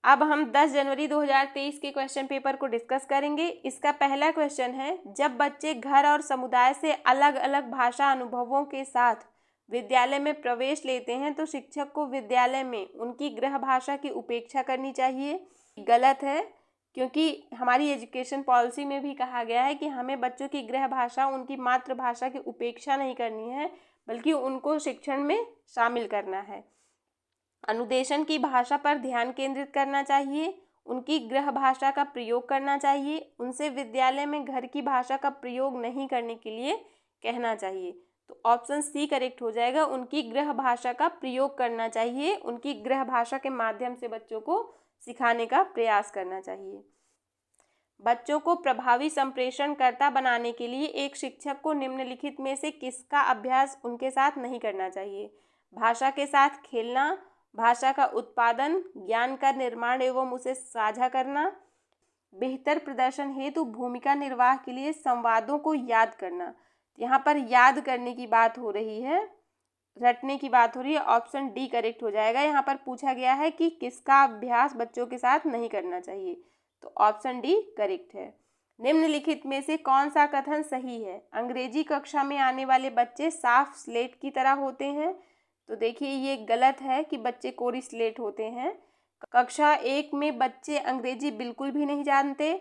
अब हम 10 जनवरी 2023 के क्वेश्चन पेपर को डिस्कस करेंगे। इसका पहला क्वेश्चन है, जब बच्चे घर और समुदाय से अलग अलग भाषा अनुभवों के साथ विद्यालय में प्रवेश लेते हैं तो शिक्षक को विद्यालय में उनकी गृह भाषा की उपेक्षा करनी चाहिए। गलत है, क्योंकि हमारी एजुकेशन पॉलिसी में भी कहा गया है कि हमें बच्चों की गृह भाषा, उनकी मातृभाषा की उपेक्षा नहीं करनी है, बल्कि उनको शिक्षण में शामिल करना है। अनुदेशन की भाषा पर ध्यान केंद्रित करना चाहिए, उनकी गृह भाषा का प्रयोग करना चाहिए, उनसे विद्यालय में घर की भाषा का प्रयोग नहीं करने के लिए कहना चाहिए। तो ऑप्शन सी करेक्ट हो जाएगा, उनकी गृह भाषा का प्रयोग करना चाहिए, उनकी गृह भाषा के माध्यम से बच्चों को सिखाने का प्रयास करना चाहिए। बच्चों को प्रभावी संप्रेषणकर्ता बनाने के लिए एक शिक्षक को निम्नलिखित में से किसका अभ्यास उनके साथ नहीं करना चाहिए? भाषा के साथ खेलना, भाषा का उत्पादन, ज्ञान का निर्माण एवं उसे साझा करना, बेहतर प्रदर्शन हेतु भूमिका निर्वाह के लिए संवादों को याद करना। यहाँ पर याद करने की बात हो रही है, रटने की बात हो रही है। ऑप्शन डी करेक्ट हो जाएगा। यहाँ पर पूछा गया है कि किसका अभ्यास बच्चों के साथ नहीं करना चाहिए, तो ऑप्शन डी करेक्ट है। निम्नलिखित में से कौन सा कथन सही है? अंग्रेजी कक्षा में आने वाले बच्चे साफ स्लेट की तरह होते हैं। तो देखिए ये गलत है कि बच्चे कोरी स्लेट होते हैं। कक्षा 1 में बच्चे अंग्रेजी बिल्कुल भी नहीं जानते,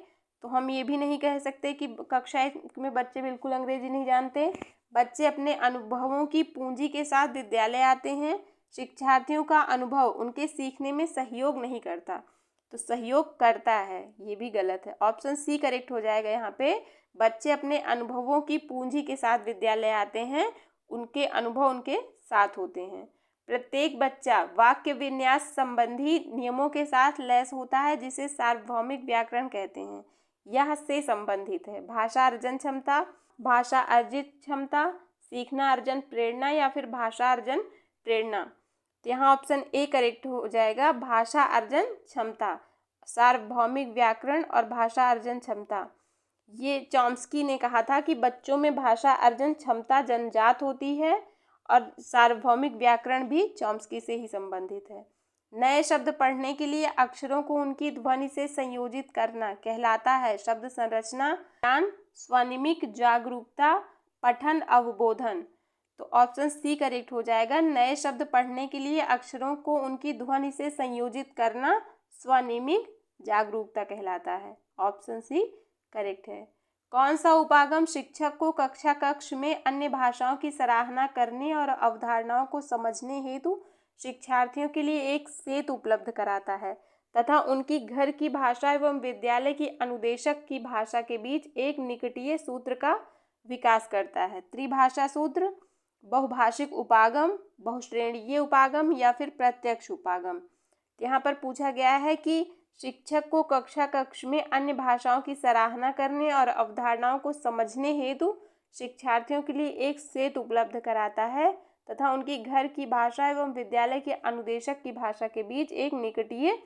तो हम ये भी नहीं कह सकते कि कक्षा 1 में बच्चे बिल्कुल अंग्रेजी नहीं जानते। बच्चे अपने अनुभवों की पूंजी के साथ विद्यालय आते हैं। शिक्षार्थियों का अनुभव उनके सीखने में सहयोग नहीं करता, तो सहयोग करता है, ये भी गलत है। ऑप्शन सी करेक्ट हो जाएगा। यहाँ पे बच्चे अपने अनुभवों की पूंजी के साथ विद्यालय आते हैं, उनके अनुभव उनके साथ होते हैं। प्रत्येक बच्चा वाक्य विन्यास संबंधी नियमों के साथ लैस होता है, जिसे सार्वभौमिक व्याकरण कहते हैं। यह से संबंधित है। भाषा अर्जन क्षमता, भाषा अर्जित क्षमता, सीखना अर्जन प्रेरणा या फिर भाषा अर्जन प्रेरणा। तो यहाँ ऑप्शन ए करेक्ट हो जाएगा, भाषा अर्जन क्षमता। सार्वभौमिक व्याकरण और भाषा अर्जन क्षमता, ये चॉम्स्की ने कहा था कि बच्चों में भाषा अर्जन क्षमता जन्मजात होती है और सार्वभौमिक व्याकरण भी चॉम्स्की से ही संबंधित है। नए शब्द पढ़ने के लिए अक्षरों को उनकी ध्वनि से संयोजित करना कहलाता है शब्द संरचना, ज्ञान, स्वनिमिक जागरूकता, पठन, अवबोधन। तो ऑप्शन सी करेक्ट हो जाएगा। नए शब्द पढ़ने के लिए अक्षरों को उनकी ध्वनि से संयोजित करना स्वनिमिक जागरूकता कहलाता है। ऑप्शन सी करेक्ट है। कौन सा उपागम शिक्षक को कक्ष में अन्य भाषाओं की सराहना करने और अवधारणाओं को समझने हेतु शिक्षार्थियों के लिए एक सेतु उपलब्ध कराता है तथा उनकी घर की भाषा एवं विद्यालय की अनुदेशक की भाषा के बीच एक निकटीय सूत्र का विकास करता है? त्रिभाषा सूत्र, बहुभाषिक उपागम, बहुश्रेणीय उपागम या फिर प्रत्यक्ष उपागम। यहाँ पर पूछा गया है कि शिक्षक को कक्ष में अन्य भाषाओं की सराहना करने और अवधारणाओं को समझने हेतु शिक्षार्थियों के लिए एक सेतु उपलब्ध कराता है तथा उनकी घर की भाषा एवं विद्यालय के अनुदेशक की भाषा के बीच एक निकटीय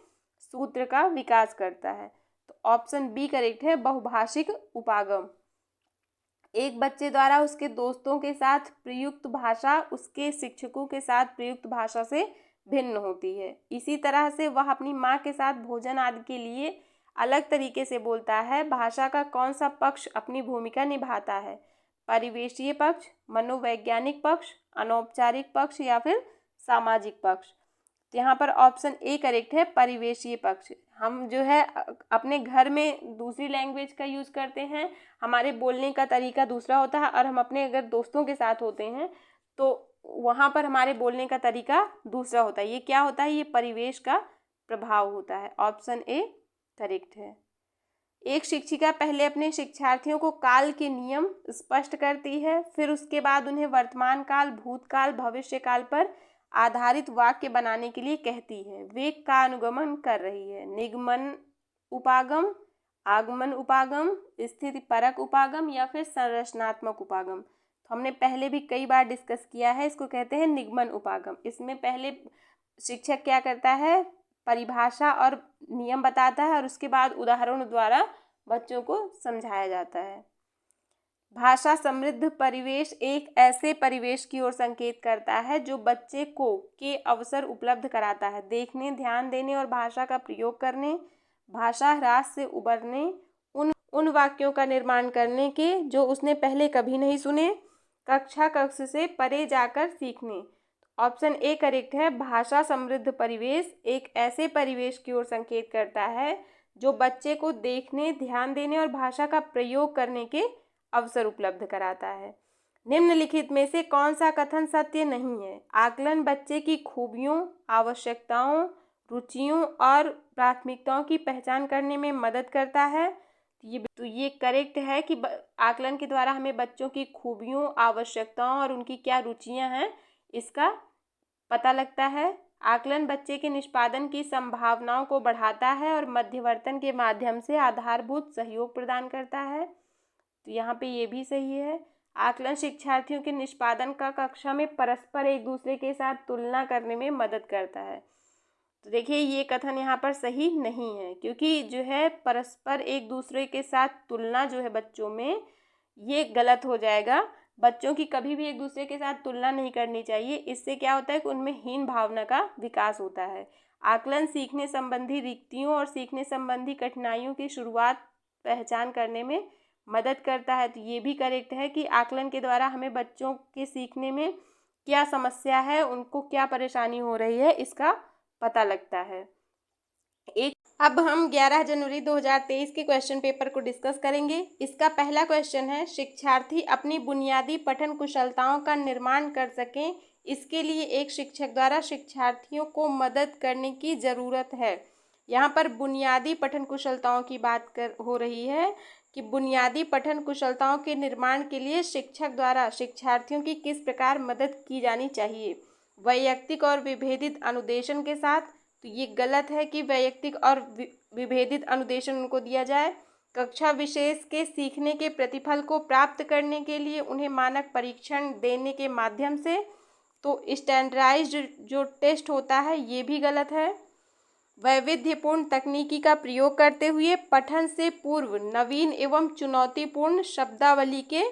सूत्र का विकास करता है। तो ऑप्शन बी करेक्ट है, बहुभाषिक उपागम। एक बच्चे द्वारा उसके दोस्तों के साथ प्रयुक्त भाषा उसके शिक्षकों के साथ प्रयुक्त भाषा से भिन्न होती है। इसी तरह से वह अपनी माँ के साथ भोजन आदि के लिए अलग तरीके से बोलता है। भाषा का कौन सा पक्ष अपनी भूमिका निभाता है? परिवेशीय पक्ष, मनोवैज्ञानिक पक्ष, अनौपचारिक पक्ष या फिर सामाजिक पक्ष। तो यहाँ पर ऑप्शन ए करेक्ट है, परिवेशीय पक्ष। हम जो है अपने घर में दूसरी लैंग्वेज का यूज़ करते हैं, हमारे बोलने का तरीका दूसरा होता है, और हम अपने अगर दोस्तों के साथ होते हैं तो वहाँ पर हमारे बोलने का तरीका दूसरा होता है। ये क्या होता है? ये परिवेश का प्रभाव होता है। ऑप्शन ए करेक्ट है। एक शिक्षिका पहले अपने शिक्षार्थियों को काल के नियम स्पष्ट करती है, फिर उसके बाद उन्हें वर्तमान काल, भूतकाल, भविष्य काल पर आधारित वाक्य बनाने के लिए कहती है। वे का अनुगमन कर रही है? निगमन उपागम, आगमन उपागम, स्थिति परक उपागम या फिर संरचनात्मक उपागम। तो हमने पहले भी कई बार डिस्कस किया है, इसको कहते हैं निगमन उपागम। इसमें पहले शिक्षक क्या करता है? परिभाषा और नियम बताता है और उसके बाद उदाहरणों द्वारा बच्चों को समझाया जाता है। भाषा समृद्ध परिवेश एक ऐसे परिवेश की ओर संकेत करता है जो बच्चे को के अवसर उपलब्ध कराता है देखने, ध्यान देने और भाषा का प्रयोग करने, भाषा ह्रास से उबरने, उन वाक्यों का निर्माण करने के जो उसने पहले कभी नहीं सुने, कक्ष से परे जाकर सीखने। ऑप्शन ए करेक्ट है। भाषा समृद्ध परिवेश एक ऐसे परिवेश की ओर संकेत करता है जो बच्चे को देखने, ध्यान देने और भाषा का प्रयोग करने के अवसर उपलब्ध कराता है। निम्नलिखित में से कौन सा कथन सत्य नहीं है? आकलन बच्चे की खूबियों, आवश्यकताओं, रुचियों और प्राथमिकताओं की पहचान करने में मदद करता है। तो ये करेक्ट है कि आकलन के द्वारा हमें बच्चों की खूबियों, आवश्यकताओं और उनकी क्या रुचियां हैं इसका पता लगता है। आकलन बच्चे के निष्पादन की संभावनाओं को बढ़ाता है और मध्यवर्तन के माध्यम से आधारभूत सहयोग प्रदान करता है। तो यहाँ पे ये भी सही है। आकलन शिक्षार्थियों के निष्पादन का कक्षा में परस्पर एक दूसरे के साथ तुलना करने में मदद करता है। तो देखिए ये कथन यहाँ पर सही नहीं है, क्योंकि जो है परस्पर एक दूसरे के साथ तुलना जो है बच्चों में, ये गलत हो जाएगा। बच्चों की कभी भी एक दूसरे के साथ तुलना नहीं करनी चाहिए। इससे क्या होता है कि उनमें हीन भावना का विकास होता है। आकलन सीखने संबंधी रिक्तियों और सीखने संबंधी कठिनाइयों की शुरुआत पहचान करने में मदद करता है। तो ये भी करेक्ट है कि आकलन के द्वारा हमें बच्चों के सीखने में क्या समस्या है, उनको क्या परेशानी हो रही है, इसका पता लगता है। अब हम 11 जनवरी 2023 के क्वेश्चन पेपर को डिस्कस करेंगे। इसका पहला क्वेश्चन है, शिक्षार्थी अपनी बुनियादी पठन कुशलताओं का निर्माण कर सकें, इसके लिए एक शिक्षक द्वारा शिक्षार्थियों को मदद करने की ज़रूरत है। यहाँ पर बुनियादी पठन कुशलताओं की बात हो रही है कि बुनियादी पठन कुशलताओं के निर्माण के लिए शिक्षक द्वारा शिक्षार्थियों की किस प्रकार मदद की जानी चाहिए? वैयक्तिक और विभेदित अनुदेशन के साथ। तो ये गलत है कि वैयक्तिक और विभेदित अनुदेशन उनको दिया जाए। कक्षा विशेष के सीखने के प्रतिफल को प्राप्त करने के लिए उन्हें मानक परीक्षण देने के माध्यम से। तो स्टैंडर्डाइज्ड जो टेस्ट होता है ये भी गलत है। वैविध्यपूर्ण तकनीकी का प्रयोग करते हुए पठन से पूर्व नवीन एवं चुनौतीपूर्ण शब्दावली के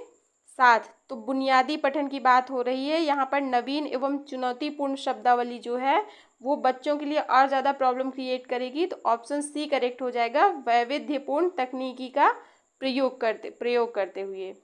साथ। तो बुनियादी पठन की बात हो रही है, यहाँ पर नवीन एवं चुनौतीपूर्ण शब्दावली जो है वो बच्चों के लिए और ज़्यादा प्रॉब्लम क्रिएट करेगी। तो ऑप्शन सी करेक्ट हो जाएगा, वैविध्यपूर्ण तकनीकी का प्रयोग करते हुए।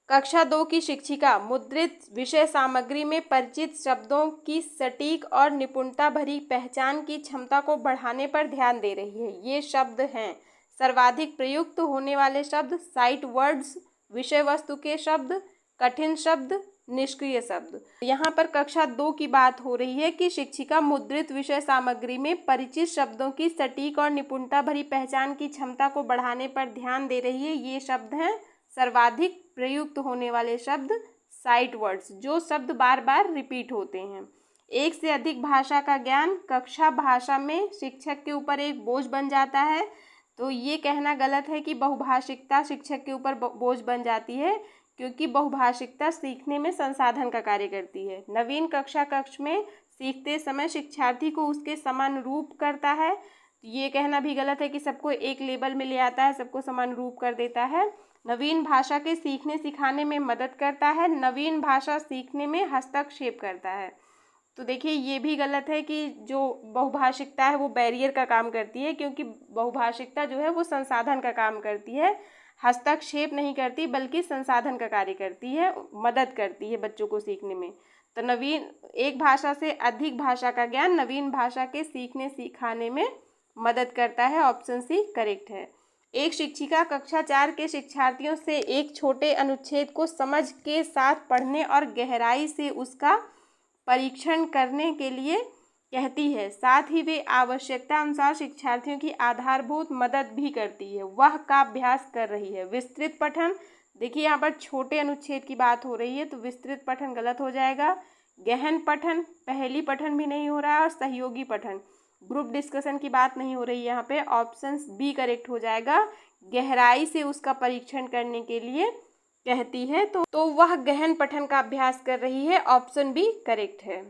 कक्षा 2 की शिक्षिका मुद्रित विषय सामग्री में परिचित शब्दों की सटीक और निपुणता भरी पहचान की क्षमता को बढ़ाने पर ध्यान दे रही है। ये शब्द हैं सर्वाधिक प्रयुक्त होने वाले शब्द, साइट वर्ड्स, विषय वस्तु के शब्द, कठिन शब्द, निष्क्रिय शब्द। यहाँ पर कक्षा 2 की बात हो रही है कि शिक्षिका मुद्रित विषय सामग्री में परिचित शब्दों की सटीक और निपुणता भरी पहचान की क्षमता को बढ़ाने पर ध्यान दे रही है। ये शब्द हैं सर्वाधिक प्रयुक्त होने वाले शब्द, साइट वर्ड्स, जो शब्द बार बार रिपीट होते हैं। एक से अधिक भाषा का ज्ञान कक्षा भाषा में शिक्षक के ऊपर एक बोझ बन जाता है। तो ये कहना गलत है कि बहुभाषिकता शिक्षक के ऊपर बोझ बन जाती है, क्योंकि बहुभाषिकता सीखने में संसाधन का कार्य करती है। नवीन कक्ष में सीखते समय शिक्षार्थी को उसके समान रूप करता है। ये कहना भी गलत है कि सबको एक लेवल में ले आता है, सबको समान रूप कर देता है। नवीन भाषा के सीखने सिखाने में मदद करता है। नवीन भाषा सीखने में हस्तक्षेप करता है। तो देखिए ये भी गलत है कि जो बहुभाषिकता है वो बैरियर का काम करती है, क्योंकि बहुभाषिकता जो है वो संसाधन का काम करती है, हस्तक्षेप नहीं करती बल्कि संसाधन का कार्य करती है, मदद करती है बच्चों को सीखने में। तो नवीन एक भाषा से अधिक भाषा का ज्ञान नवीन भाषा के सीखने सिखाने में मदद करता है। ऑप्शन सी करेक्ट है। एक शिक्षिका कक्षा 4 के शिक्षार्थियों से एक छोटे अनुच्छेद को समझ के साथ पढ़ने और गहराई से उसका परीक्षण करने के लिए कहती है। साथ ही वे आवश्यकता अनुसार शिक्षार्थियों की आधारभूत मदद भी करती है। वह का अभ्यास कर रही है। विस्तृत पठन, देखिए यहाँ पर छोटे अनुच्छेद की बात हो रही है, तो विस्तृत पठन गलत हो जाएगा। गहन पठन, पहली पठन भी नहीं हो रहा है, और सहयोगी पठन, ग्रुप डिस्कशन की बात नहीं हो रही है यहाँ पे। ऑप्शन बी करेक्ट हो जाएगा। गहराई से उसका परीक्षण करने के लिए कहती है, तो वह गहन पठन का अभ्यास कर रही है। ऑप्शन बी करेक्ट है।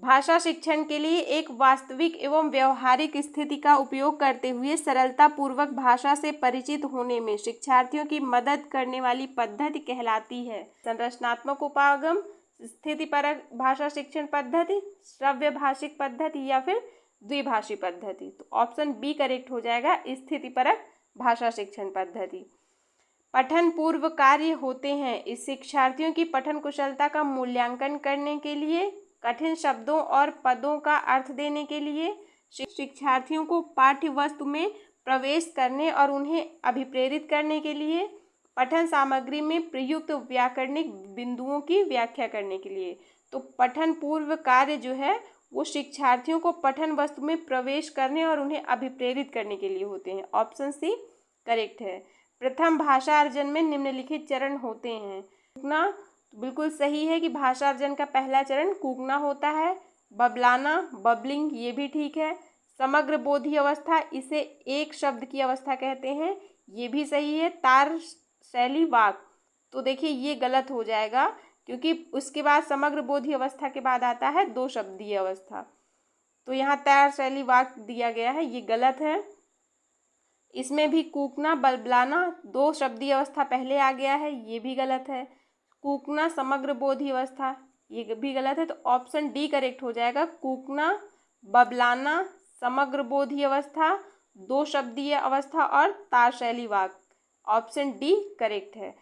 भाषा शिक्षण के लिए एक वास्तविक एवं व्यवहारिक स्थिति का उपयोग करते हुए सरलता पूर्वक भाषा से परिचित होने में शिक्षार्थियों की मदद करने वाली पद्धति कहलाती है। संरचनात्मक उपागम, स्थितिपरक भाषा शिक्षण पद्धति, श्रव्य भाषिक पद्धति या फिर द्विभाषी पद्धति। तो ऑप्शन बी करेक्ट हो जाएगा, स्थितिपरक भाषा शिक्षण पद्धति। पठन पूर्व कार्य होते हैं। इस शिक्षार्थियों की पठन कुशलता का मूल्यांकन करने के लिए, कठिन शब्दों और पदों का अर्थ देने के लिए, शिक्षार्थियों को पाठ्य वस्तु में प्रवेश करने और उन्हें अभिप्रेरित करने के लिए, पठन सामग्री में प्रयुक्त व्याकरणिक बिंदुओं की व्याख्या करने के लिए। तो पठन पूर्व कार्य जो है वो शिक्षार्थियों को पठन वस्तु में प्रवेश करने और उन्हें अभिप्रेरित करने के लिए होते हैं। ऑप्शन सी करेक्ट है। प्रथम भाषा अर्जन में निम्नलिखित चरण होते हैं। कूकना, बिल्कुल सही है कि भाषा अर्जन का पहला चरण कूकना होता है। बबलाना, बबलिंग, ये भी ठीक है। समग्र बोधी अवस्था, इसे एक शब्द की अवस्था कहते हैं, ये भी सही है। तार शैली वाक, तो देखिए ये गलत हो जाएगा, क्योंकि उसके बाद समग्र बोधी अवस्था के बाद आता है दो शब्दीय अवस्था। तो यहाँ तार शैली वाक दिया गया है, ये गलत है। इसमें भी कूकना, बलबलाना, दो शब्दीय अवस्था पहले आ गया है, ये भी गलत है। कूकना समग्र बोधी अवस्था, ये भी गलत है। तो ऑप्शन डी करेक्ट हो जाएगा। कूकना, बबलाना, समग्र बोधी अवस्था, दो शब्दीय अवस्था और तार शैली वाक। ऑप्शन डी करेक्ट है।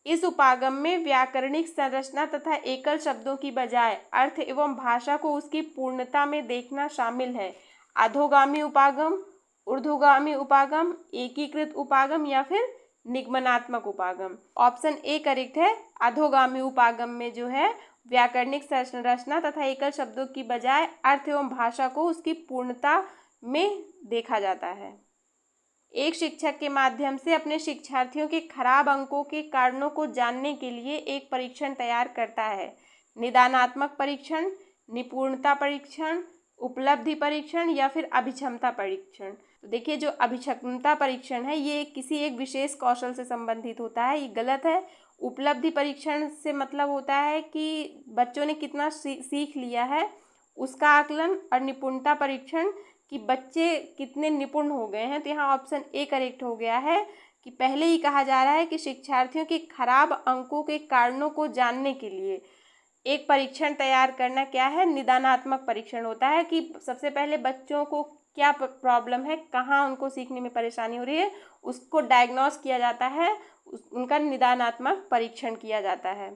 इस उपागम में व्याकरणिक संरचना तथा एकल शब्दों की बजाय अर्थ एवं भाषा को उसकी पूर्णता में देखना शामिल है। अधोगामी उपागम, ऊर्ध्वगामी उपागम, एकीकृत उपागम या फिर निगमनात्मक उपागम। ऑप्शन ए करेक्ट है। अधोगामी उपागम में जो है व्याकरणिक संरचना तथा एकल शब्दों की बजाय अर्थ एवं भाषा को उसकी पूर्णता में देखा जाता है। एक शिक्षक के माध्यम से अपने शिक्षार्थियों के खराब अंकों के कारणों को जानने के लिए एक परीक्षण तैयार करता है। निदानात्मक परीक्षण, निपुणता परीक्षण, उपलब्धि परीक्षण या फिर अभिक्षमता परीक्षण। तो देखिए जो अभिक्षमता परीक्षण है ये किसी एक विशेष कौशल से संबंधित होता है, ये गलत है। उपलब्धि परीक्षण से मतलब होता है कि बच्चों ने कितना सीख लिया है उसका आकलन, और निपुणता परीक्षण कि बच्चे कितने निपुण हो गए हैं। तो यहाँ ऑप्शन ए करेक्ट हो गया है कि पहले ही कहा जा रहा है कि शिक्षार्थियों के खराब अंकों के कारणों को जानने के लिए एक परीक्षण तैयार करना क्या है, निदानात्मक परीक्षण होता है कि सबसे पहले बच्चों को क्या प्रॉब्लम है, कहाँ उनको सीखने में परेशानी हो रही है, उसको डायग्नोस किया जाता है, उनका निदानात्मक परीक्षण किया जाता है।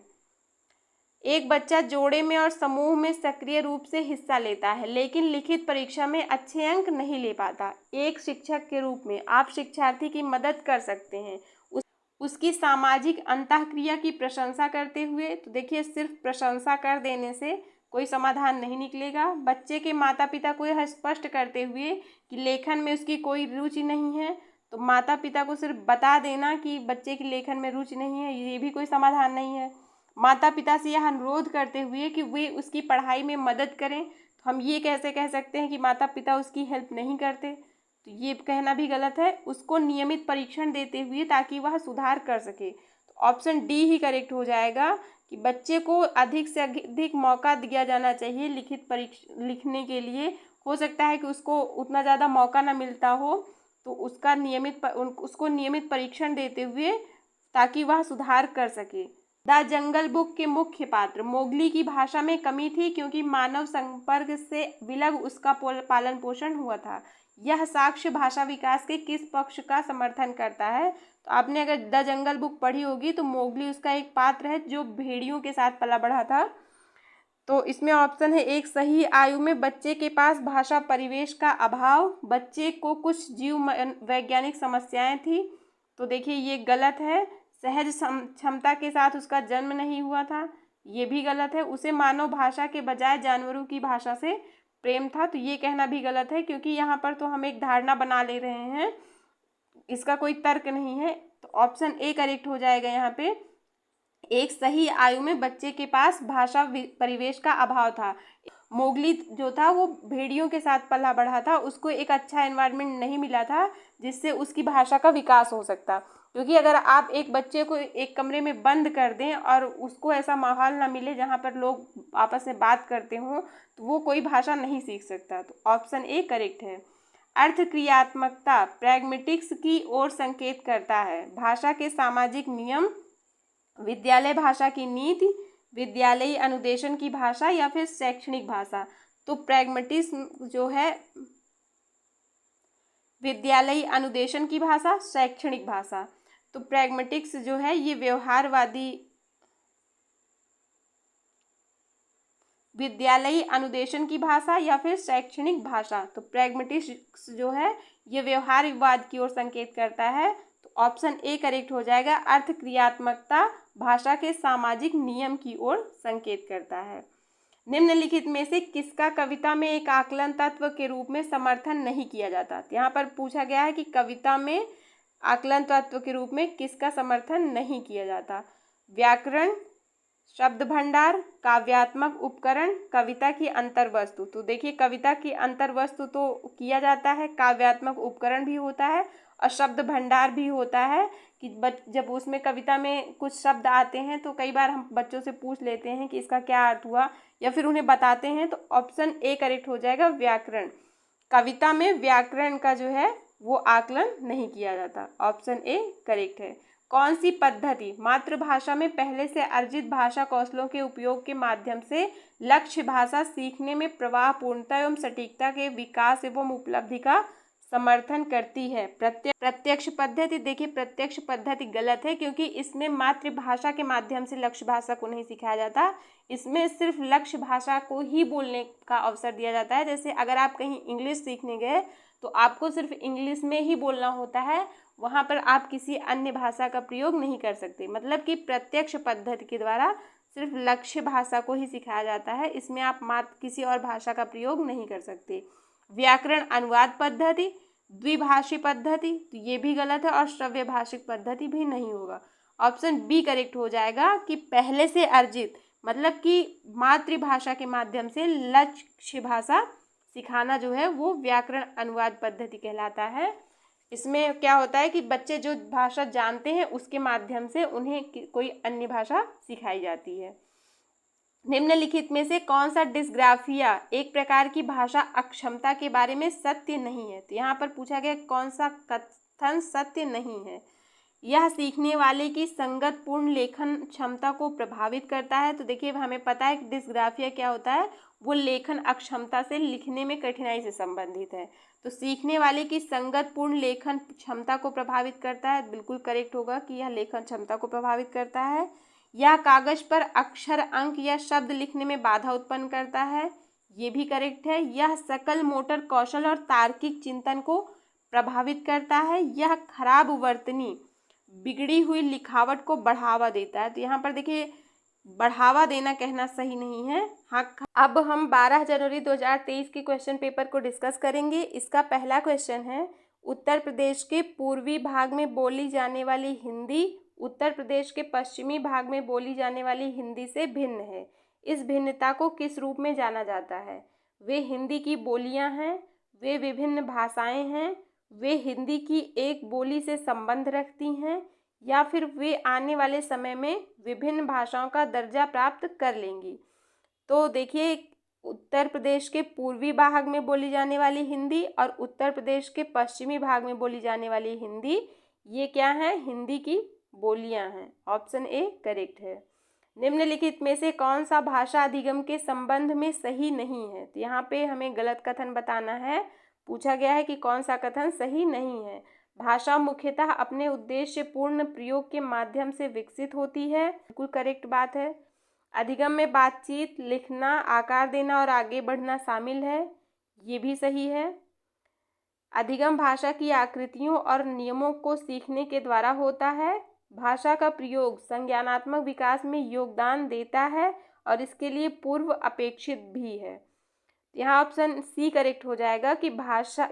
एक बच्चा जोड़े में और समूह में सक्रिय रूप से हिस्सा लेता है लेकिन लिखित परीक्षा में अच्छे अंक नहीं ले पाता। एक शिक्षक के रूप में आप शिक्षार्थी की मदद कर सकते हैं उसकी सामाजिक अंतःक्रिया की प्रशंसा करते हुए। तो देखिए सिर्फ प्रशंसा कर देने से कोई समाधान नहीं निकलेगा। बच्चे के माता पिता को यह स्पष्ट करते हुए कि लेखन में उसकी कोई रुचि नहीं है, तो माता पिता को सिर्फ बता देना कि बच्चे की लेखन में रुचि नहीं है, ये भी कोई समाधान नहीं है। माता पिता से यह अनुरोध करते हुए कि वे उसकी पढ़ाई में मदद करें, तो हम ये कैसे कह सकते हैं कि माता पिता उसकी हेल्प नहीं करते, तो ये कहना भी गलत है। उसको नियमित परीक्षण देते हुए ताकि वह सुधार कर सके, तो ऑप्शन डी ही करेक्ट हो जाएगा कि बच्चे को अधिक से अधिक मौका दिया जाना चाहिए लिखने के लिए। हो सकता है कि उसको उतना ज़्यादा मौका ना मिलता हो, तो उसको नियमित परीक्षण देते हुए ताकि वह सुधार कर सके। द जंगल बुक के मुख्य पात्र मोगली की भाषा में कमी थी क्योंकि मानव संपर्क से विलग उसका पालन पोषण हुआ था। यह साक्ष्य भाषा विकास के किस पक्ष का समर्थन करता है? तो आपने अगर द जंगल बुक पढ़ी होगी तो मोगली उसका एक पात्र है जो भेड़ियों के साथ पला बढ़ा था। तो इसमें ऑप्शन है एक, सही आयु में बच्चे के पास भाषा परिवेश का अभाव, बच्चे को कुछ जीव वैज्ञानिक समस्याएं थी। तो देखिए ये गलत है। सहज क्षमता के साथ उसका जन्म नहीं हुआ था, ये भी गलत है। उसे मानव भाषा के बजाय जानवरों की भाषा से प्रेम था, तो ये कहना भी गलत है क्योंकि यहाँ पर तो हम एक धारणा बना ले रहे हैं, इसका कोई तर्क नहीं है। तो ऑप्शन ए करेक्ट हो जाएगा यहाँ पे। एक, सही आयु में बच्चे के पास भाषा परिवेश का अभाव था। मोगली जो था वो भेड़ियों के साथ पला बढ़ा था, उसको एक अच्छा एनवायरनमेंट नहीं मिला था जिससे उसकी भाषा का विकास हो सकता। क्योंकि अगर आप एक बच्चे को एक कमरे में बंद कर दें और उसको ऐसा माहौल ना मिले जहाँ पर लोग आपस में बात करते हों, तो वो कोई भाषा नहीं सीख सकता। तो ऑप्शन ए करेक्ट है। अर्थ क्रियात्मकता प्रैग्मेटिक्स की ओर संकेत करता है। भाषा के सामाजिक नियम, विद्यालय भाषा की नीति, विद्यालयी अनुदेशन की भाषा या फिर शैक्षणिक भाषा। तो प्रैग्मेटिज्म जो है विद्यालयी अनुदेशन की भाषा, शैक्षणिक भाषा। तो प्रैग्मेटिक्स जो है ये व्यवहारवादी, विद्यालयी अनुदेशन की भाषा या फिर शैक्षणिक भाषा। तो प्रैग्मेटिक्स जो है ये व्यवहारवाद की ओर संकेत करता है, तो ऑप्शन ए करेक्ट हो जाएगा। अर्थ क्रियात्मकता भाषा के सामाजिक नियम की ओर संकेत करता है। निम्नलिखित में से किसका कविता में एक आकलन तत्व के रूप में समर्थन नहीं किया जाता? तो यहाँ पर पूछा गया है कि कविता में आकलन तत्व के रूप में किसका समर्थन नहीं किया जाता? व्याकरण, शब्द भंडार, काव्यात्मक उपकरण, कविता की अंतर्वस्तु। तो देखिए कविता की अंतर्वस्तु तो किया जाता है, काव्यात्मक उपकरण भी होता है और शब्द भंडार भी होता है कि जब उसमें कविता में कुछ शब्द आते हैं तो कई बार हम बच्चों से पूछ लेते हैं कि इसका क्या अर्थ हुआ या फिर उन्हें बताते हैं। तो ऑप्शन ए करेक्ट हो जाएगा, व्याकरण। कविता में व्याकरण का जो है वो आकलन नहीं किया जाता। ऑप्शन ए करेक्ट है। कौन सी पद्धति मातृभाषा में पहले से अर्जित भाषा कौशलों के उपयोग के माध्यम से लक्ष्य भाषा सीखने में प्रवाह पूर्णता एवं सटीकता के विकास एवं उपलब्धि का समर्थन करती है? प्रत्यक्ष पद्धति। देखिए प्रत्यक्ष पद्धति गलत है क्योंकि इसमें मातृभाषा के माध्यम से लक्ष्य भाषा को नहीं सिखाया जाता, इसमें सिर्फ लक्ष्य भाषा को ही बोलने का अवसर दिया जाता है। जैसे अगर आप कहीं इंग्लिश सीखने गए तो आपको सिर्फ इंग्लिश में ही बोलना होता है, वहाँ पर आप किसी अन्य भाषा का प्रयोग नहीं कर सकते। मतलब कि प्रत्यक्ष पद्धति के द्वारा सिर्फ लक्ष्य भाषा को ही सिखाया जाता है, इसमें आप किसी और भाषा का प्रयोग नहीं कर सकते। व्याकरण अनुवाद पद्धति, द्विभाषी पद्धति, तो ये भी गलत है और श्रव्य भाषिक पद्धति भी नहीं होगा। ऑप्शन बी करेक्ट हो जाएगा कि पहले से अर्जित, मतलब कि मातृभाषा के माध्यम से लक्ष्य भाषा सिखाना जो है वो व्याकरण अनुवाद पद्धति कहलाता है। इसमें क्या होता है कि बच्चे जो भाषा जानते हैं उसके माध्यम से उन्हें कोई अन्य भाषा सिखाई जाती है। निम्नलिखित में से कौन सा डिस्ग्राफिया एक प्रकार की भाषा अक्षमता के बारे में सत्य नहीं है? तो यहाँ पर पूछा गया कौन सा कथन सत्य नहीं है। यह सीखने वाले की संगतपूर्ण लेखन क्षमता को प्रभावित करता है। तो देखिए हमें पता है कि डिस्ग्राफिया क्या होता है, वो लेखन अक्षमता से लिखने में कठिनाई से संबंधित है। तो सीखने वाले की संगतपूर्ण लेखन क्षमता को प्रभावित करता है, बिल्कुल करेक्ट होगा कि यह लेखन क्षमता को प्रभावित करता है। यह कागज पर अक्षर, अंक या शब्द लिखने में बाधा उत्पन्न करता है, ये भी करेक्ट है। यह सकल मोटर कौशल और तार्किक चिंतन को प्रभावित करता है। यह खराब वर्तनी, बिगड़ी हुई लिखावट को बढ़ावा देता है। तो यहाँ पर देखिए बढ़ावा देना कहना सही नहीं है। हाँ, अब हम 12 जनवरी 2023 के क्वेश्चन पेपर को डिस्कस करेंगे। इसका पहला क्वेश्चन है, उत्तर प्रदेश के पूर्वी भाग में बोली जाने वाली हिंदी उत्तर प्रदेश के पश्चिमी भाग में बोली जाने वाली हिंदी से भिन्न है। इस भिन्नता को किस रूप में जाना जाता है? वे हिंदी की बोलियां हैं, वे विभिन्न भाषाएं हैं, वे हिंदी की एक बोली से संबंध रखती हैं, या फिर वे आने वाले समय में विभिन्न भाषाओं का दर्जा प्राप्त कर लेंगी। तो देखिए, उत्तर प्रदेश के पूर्वी भाग में बोली जाने वाली हिंदी और उत्तर प्रदेश के पश्चिमी भाग में बोली जाने वाली हिंदी, ये क्या है? हिंदी की बोलियां हैं। ऑप्शन ए करेक्ट है। निम्नलिखित में से कौन सा भाषा अधिगम के संबंध में सही नहीं है? तो यहाँ पे हमें गलत कथन बताना है। पूछा गया है कि कौन सा कथन सही नहीं है। भाषा मुख्यतः अपने उद्देश्य पूर्ण प्रयोग के माध्यम से विकसित होती है, बिल्कुल करेक्ट बात है। अधिगम में बातचीत, लिखना, आकार देना और आगे बढ़ना शामिल है, ये भी सही है। अधिगम भाषा की आकृतियों और नियमों को सीखने के द्वारा होता है। भाषा का प्रयोग संज्ञानात्मक विकास में योगदान देता है और इसके लिए पूर्व अपेक्षित भी है। यहाँ ऑप्शन सी करेक्ट हो जाएगा कि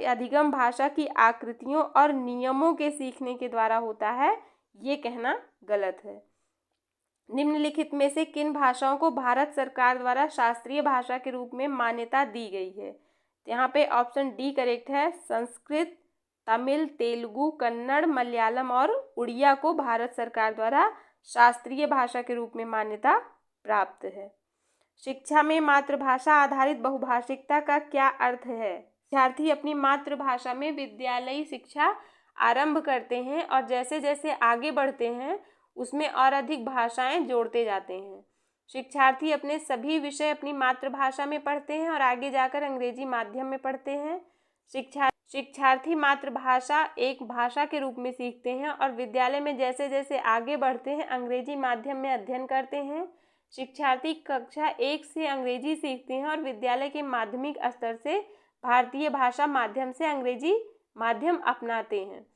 अधिगम भाषा की आकृतियों और नियमों के सीखने के द्वारा होता है, ये कहना गलत है। निम्नलिखित में से किन भाषाओं को भारत सरकार द्वारा शास्त्रीय भाषा के रूप में मान्यता दी गई है? यहाँ पे ऑप्शन डी करेक्ट है। संस्कृत, तमिल, तेलुगु, कन्नड़, मलयालम और उड़िया को भारत सरकार द्वारा शास्त्रीय भाषा के रूप में मान्यता प्राप्त है। शिक्षा में मातृभाषा आधारित बहुभाषिकता का क्या अर्थ है? विद्यार्थी अपनी मातृभाषा में विद्यालयी शिक्षा आरंभ करते हैं और जैसे जैसे आगे बढ़ते हैं उसमें और अधिक भाषाएं जोड़ते जाते हैं। शिक्षार्थी अपने सभी विषय अपनी मातृभाषा में पढ़ते हैं और आगे जाकर अंग्रेजी माध्यम में पढ़ते हैं। शिक्षार्थी मातृभाषा एक भाषा के रूप में सीखते हैं और विद्यालय में जैसे जैसे आगे बढ़ते हैं अंग्रेजी माध्यम में अध्ययन करते हैं। शिक्षार्थी कक्षा 1 से अंग्रेजी सीखते हैं और विद्यालय के माध्यमिक स्तर से भारतीय भाषा माध्यम से अंग्रेजी माध्यम अपनाते हैं।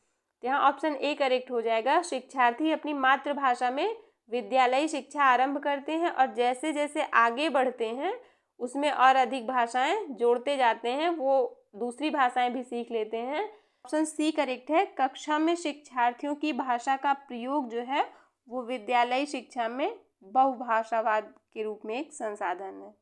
यहाँ ऑप्शन ए करेक्ट हो जाएगा। शिक्षार्थी अपनी मातृभाषा में विद्यालयी शिक्षा आरंभ करते हैं और जैसे जैसे आगे बढ़ते हैं उसमें और अधिक भाषाएं जोड़ते जाते हैं, वो दूसरी भाषाएं भी सीख लेते हैं। ऑप्शन सी करेक्ट है। कक्षा में शिक्षार्थियों की भाषा का प्रयोग जो है वो विद्यालयी शिक्षा में बहुभाषावाद के रूप में एक संसाधन है।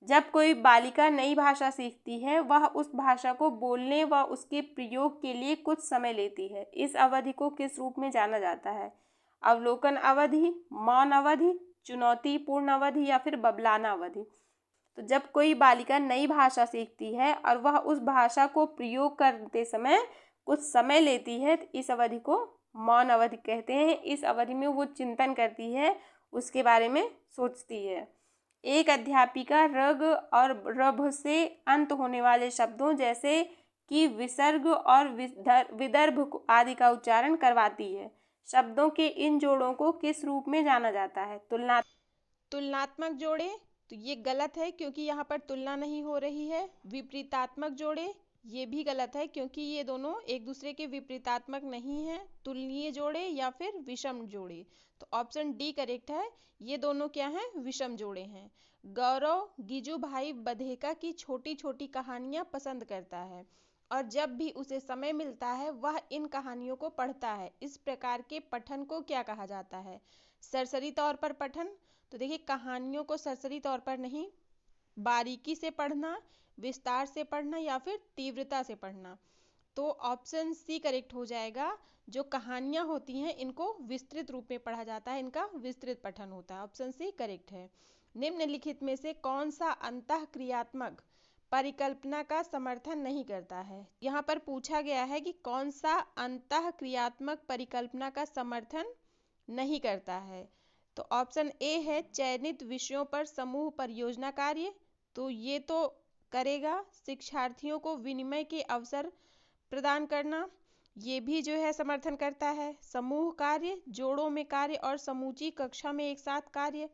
जब कोई बालिका नई भाषा सीखती है वह उस भाषा को बोलने व उसके प्रयोग के लिए कुछ समय लेती है। इस अवधि को किस रूप में जाना जाता है? अवलोकन अवधि, मौन अवधि, चुनौतीपूर्ण अवधि या फिर बबलाना अवधि। तो जब कोई बालिका नई भाषा सीखती है और वह उस भाषा को प्रयोग करते समय कुछ समय लेती है तो इस अवधि को मौन अवधि कहते हैं। इस अवधि में वो चिंतन करती है, उसके बारे में सोचती है। एक अध्यापिका रग और रभ से अंत होने वाले शब्दों जैसे कि विसर्ग और विदर्भ आदि का उच्चारण करवाती है। शब्दों के इन जोड़ों को किस रूप में जाना जाता है? तुलनात्मक जोड़े, तो ये गलत है क्योंकि यहाँ पर तुलना नहीं हो रही है। विपरीतात्मक जोड़े, ये भी गलत है क्योंकि ये दोनों एक दूसरे के विपरीतात्मक नहीं है। तुलनीय जोड़े या फिर विषम जोड़े, तो ऑप्शन डी करेक्ट है। ये दोनों क्या हैं? विषम जोड़े हैं। गौरव गीजू भाई बधेका की छोटी छोटी कहानियां पसंद करता है और जब भी उसे समय मिलता है वह इन कहानियों को पढ़ता है। इस प्रकार के पठन को क्या कहा जाता है? सरसरी तौर पर पठन। तो देखिए, कहानियों को सरसरी तौर पर नहीं, बारीकी से पढ़ना, विस्तार से पढ़ना या फिर तीव्रता से पढ़ना। तो ऑप्शन सी करेक्ट हो जाएगा। जो कहानियां होती हैं इनको विस्तृत रूप में पढ़ा जाता है, इनका विस्तृत पठन होता है। ऑप्शन सी करेक्ट है। निम्नलिखित में से कौन सा अंतःक्रियात्मक परिकल्पना का समर्थन नहीं करता है? यहाँ पर पूछा गया है कि कौन सा अंतःक्रियात्मक परिकल्पना का समर्थन नहीं करता है। तो ऑप्शन ए है चयनित विषयों पर समूह परियोजना कार्य, तो ये तो करेगा। शिक्षार्थियों को विनिमय के अवसर प्रदान करना, ये भी जो है समर्थन करता है। समूह कार्य, जोड़ों में कार्य और समूची कक्षा में एक साथ कार्य,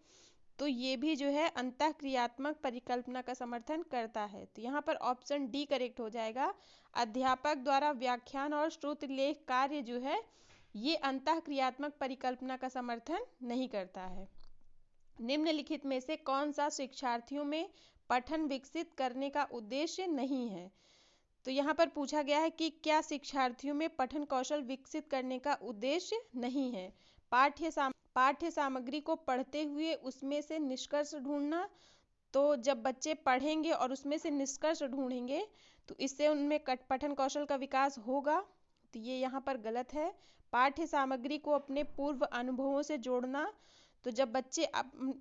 तो ये भी जो है अंतःक्रियात्मक परिकल्पना का समर्थन करता है। तो यहाँ पर ऑप्शन डी करेक्ट हो जाएगा। अध्यापक द्वारा व्याख्यान और श्रुत लेख कार्य जो है ये अंतःक्रियात्मक परिकल्पना का समर्थन नहीं करता है। निम्नलिखित में से कौन सा शिक्षार्थियों में पठन विकसित करने का उद्देश्य नहीं है? तो यहाँ पर पूछा गया है कि क्या शिक्षार्थियों में पठन कौशल विकसित करने का उद्देश्य नहीं है? पाठ्य सामग्री को पढ़ते हुए उसमें से निष्कर्ष ढूंढना। तो जब बच्चे पढ़ेंगे और उसमें से निष्कर्ष ढूंढेंगे तो इससे उनमें पठन कौशल का विकास होगा। तो ये यहाँ पर गलत है। पाठ्य सामग्री को अपने पूर्व अनुभवों से जोड़ना। तो जब बच्चे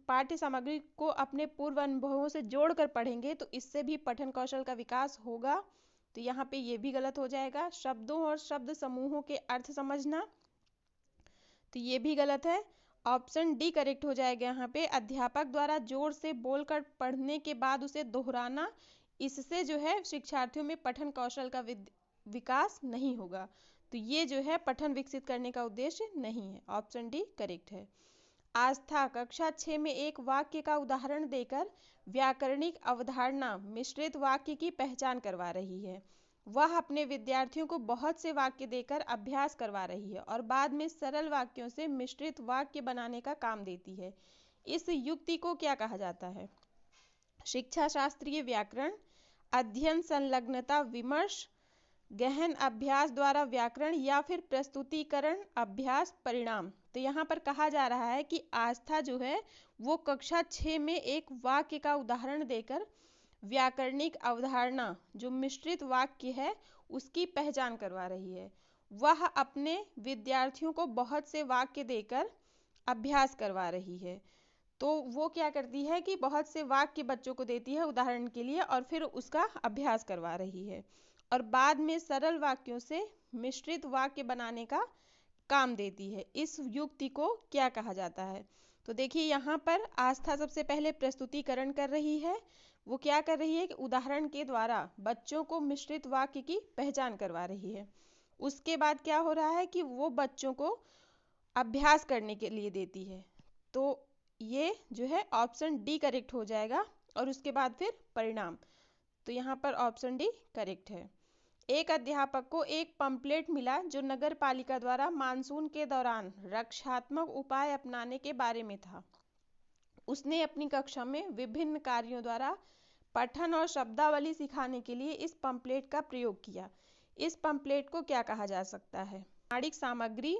पाठ्य सामग्री को अपने पूर्व अनुभवों से जोड़कर पढ़ेंगे तो इससे भी पठन कौशल का विकास होगा। तो यहाँ पे ये भी गलत हो जाएगा। शब्दों और शब्द समूहों के अर्थ समझना, तो ये भी गलत है। ऑप्शन डी करेक्ट हो जाएगा यहाँ पे। अध्यापक द्वारा जोर से बोलकर पढ़ने के बाद उसे दोहराना, इससे जो है शिक्षार्थियों में पठन कौशल का विकास नहीं होगा। तो ये जो है पठन विकसित करने का उद्देश्य नहीं है। ऑप्शन डी करेक्ट है। आस्था कक्षा 6 में एक वाक्य का उदाहरण देकर व्याकरणिक अवधारणा मिश्रित वाक्य की पहचान करवा रही है। वह अपने विद्यार्थियों को बहुत से वाक्य देकर अभ्यास करवा रही है और बाद में सरल वाक्यों से मिश्रित वाक्य बनाने का काम देती है। इस युक्ति को क्या कहा जाता है? शिक्षा शास्त्रीय व्याकरण, अध्ययन संलग्नता विमर्श, गहन अभ्यास द्वारा व्याकरण, या फिर प्रस्तुतिकरण अभ्यास परिणाम। तो यहाँ पर कहा जा रहा है कि आस्था जो है वो कक्षा 6 में एक वाक्य का उदाहरण देकर व्याकरणिक अवधारणा जो मिश्रित वाक्य है उसकी पहचान करवा रही है। वह अपने विद्यार्थियों को बहुत से वाक्य देकर अभ्यास करवा रही है। तो वो क्या करती है कि बहुत से वाक्य बच्चों को देती है उदाहरण के लिए और फिर उसका अभ्यास करवा रही है और बाद में सरल वाक्यों से मिश्रित वाक्य बनाने का काम देती है। इस युक्ति को क्या कहा जाता है? तो देखिए यहाँ पर आस्था सबसे पहले प्रस्तुतिकरण कर रही है। वो क्या कर रही है कि उदाहरण के द्वारा बच्चों को मिश्रित वाक्य की पहचान करवा रही है। उसके बाद क्या हो रहा है कि वो बच्चों को अभ्यास करने के लिए देती है। तो ये जो है ऑप्शन डी करेक्ट हो जाएगा और उसके बाद फिर परिणाम। तो यहाँ पर ऑप्शन डी करेक्ट है। एक अध्यापक को एक पंपलेट मिला जो नगर पालिका द्वारा मानसून के दौरान रक्षात्मक उपाय अपनाने के बारे में था। उसने अपनी कक्षा में विभिन्न कार्यों द्वारा पठन और शब्दावली सिखाने के लिए इस पंपलेट का प्रयोग किया। इस पंपलेट को क्या कहा जा सकता है? प्रामाणिक सामग्री,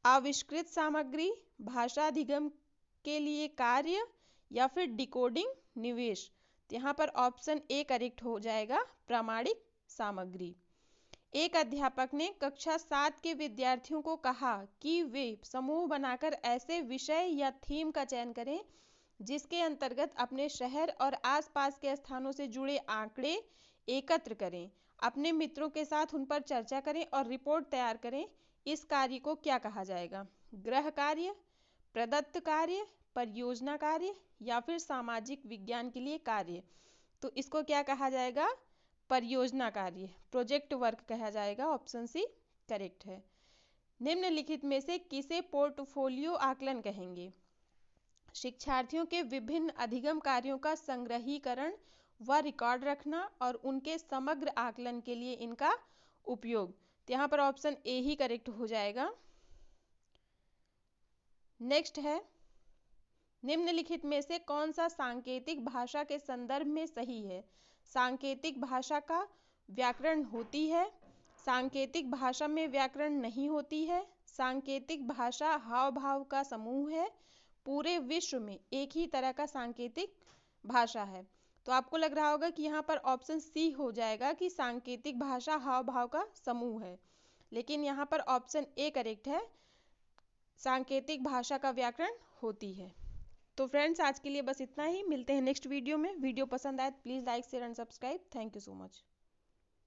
आविष्कृत सामग्री, भाषा अधिगम के लिए कार्य, या फिर डिकोडिंग निवेश। तो यहाँ पर ऑप्शन ए करेक्ट हो जाएगा, प्रामाणिक सामग्री। एक अध्यापक ने कक्षा 7 के विद्यार्थियों को कहा कि वे समूह बनाकर ऐसे विषय या थीम का चयन करें जिसके अंतर्गत अपने शहर और आसपास के स्थानों से जुड़े आंकड़े एकत्र करें, अपने मित्रों के साथ उन पर चर्चा करें और रिपोर्ट तैयार करें। इस कार्य को क्या कहा जाएगा? गृह कार्य, प्रदत्त कार्य, परियोजना कार्य, या फिर सामाजिक विज्ञान के लिए कार्य। तो इसको क्या कहा जाएगा? परियोजना कार्य, प्रोजेक्ट वर्क कहा जाएगा। ऑप्शन सी करेक्ट है। निम्नलिखित में से किसे पोर्टफोलियो आकलन कहेंगे? शिक्षार्थियों के विभिन्न अधिगम कार्यों का संग्रहीकरण व रिकॉर्ड रखना और उनके समग्र आकलन के लिए इनका उपयोग। तो यहाँ पर ऑप्शन ए ही करेक्ट हो जाएगा। नेक्स्ट है, निम्नलिखित में से कौन सा सांकेतिक भाषा के संदर्भ में सही है? सांकेतिक भाषा का व्याकरण होती है, सांकेतिक भाषा में व्याकरण नहीं होती है, सांकेतिक भाषा हाव भाव का समूह है, पूरे विश्व में एक ही तरह का सांकेतिक भाषा है। तो आपको लग रहा होगा कि यहाँ पर ऑप्शन सी हो जाएगा कि सांकेतिक भाषा हाव भाव का समूह है, लेकिन यहाँ पर ऑप्शन ए करेक्ट है, सांकेतिक भाषा का व्याकरण होती है। तो फ्रेंड्स आज के लिए बस इतना ही। मिलते हैं नेक्स्ट वीडियो में। वीडियो पसंद आए please like share and subscribe. Thank you so much.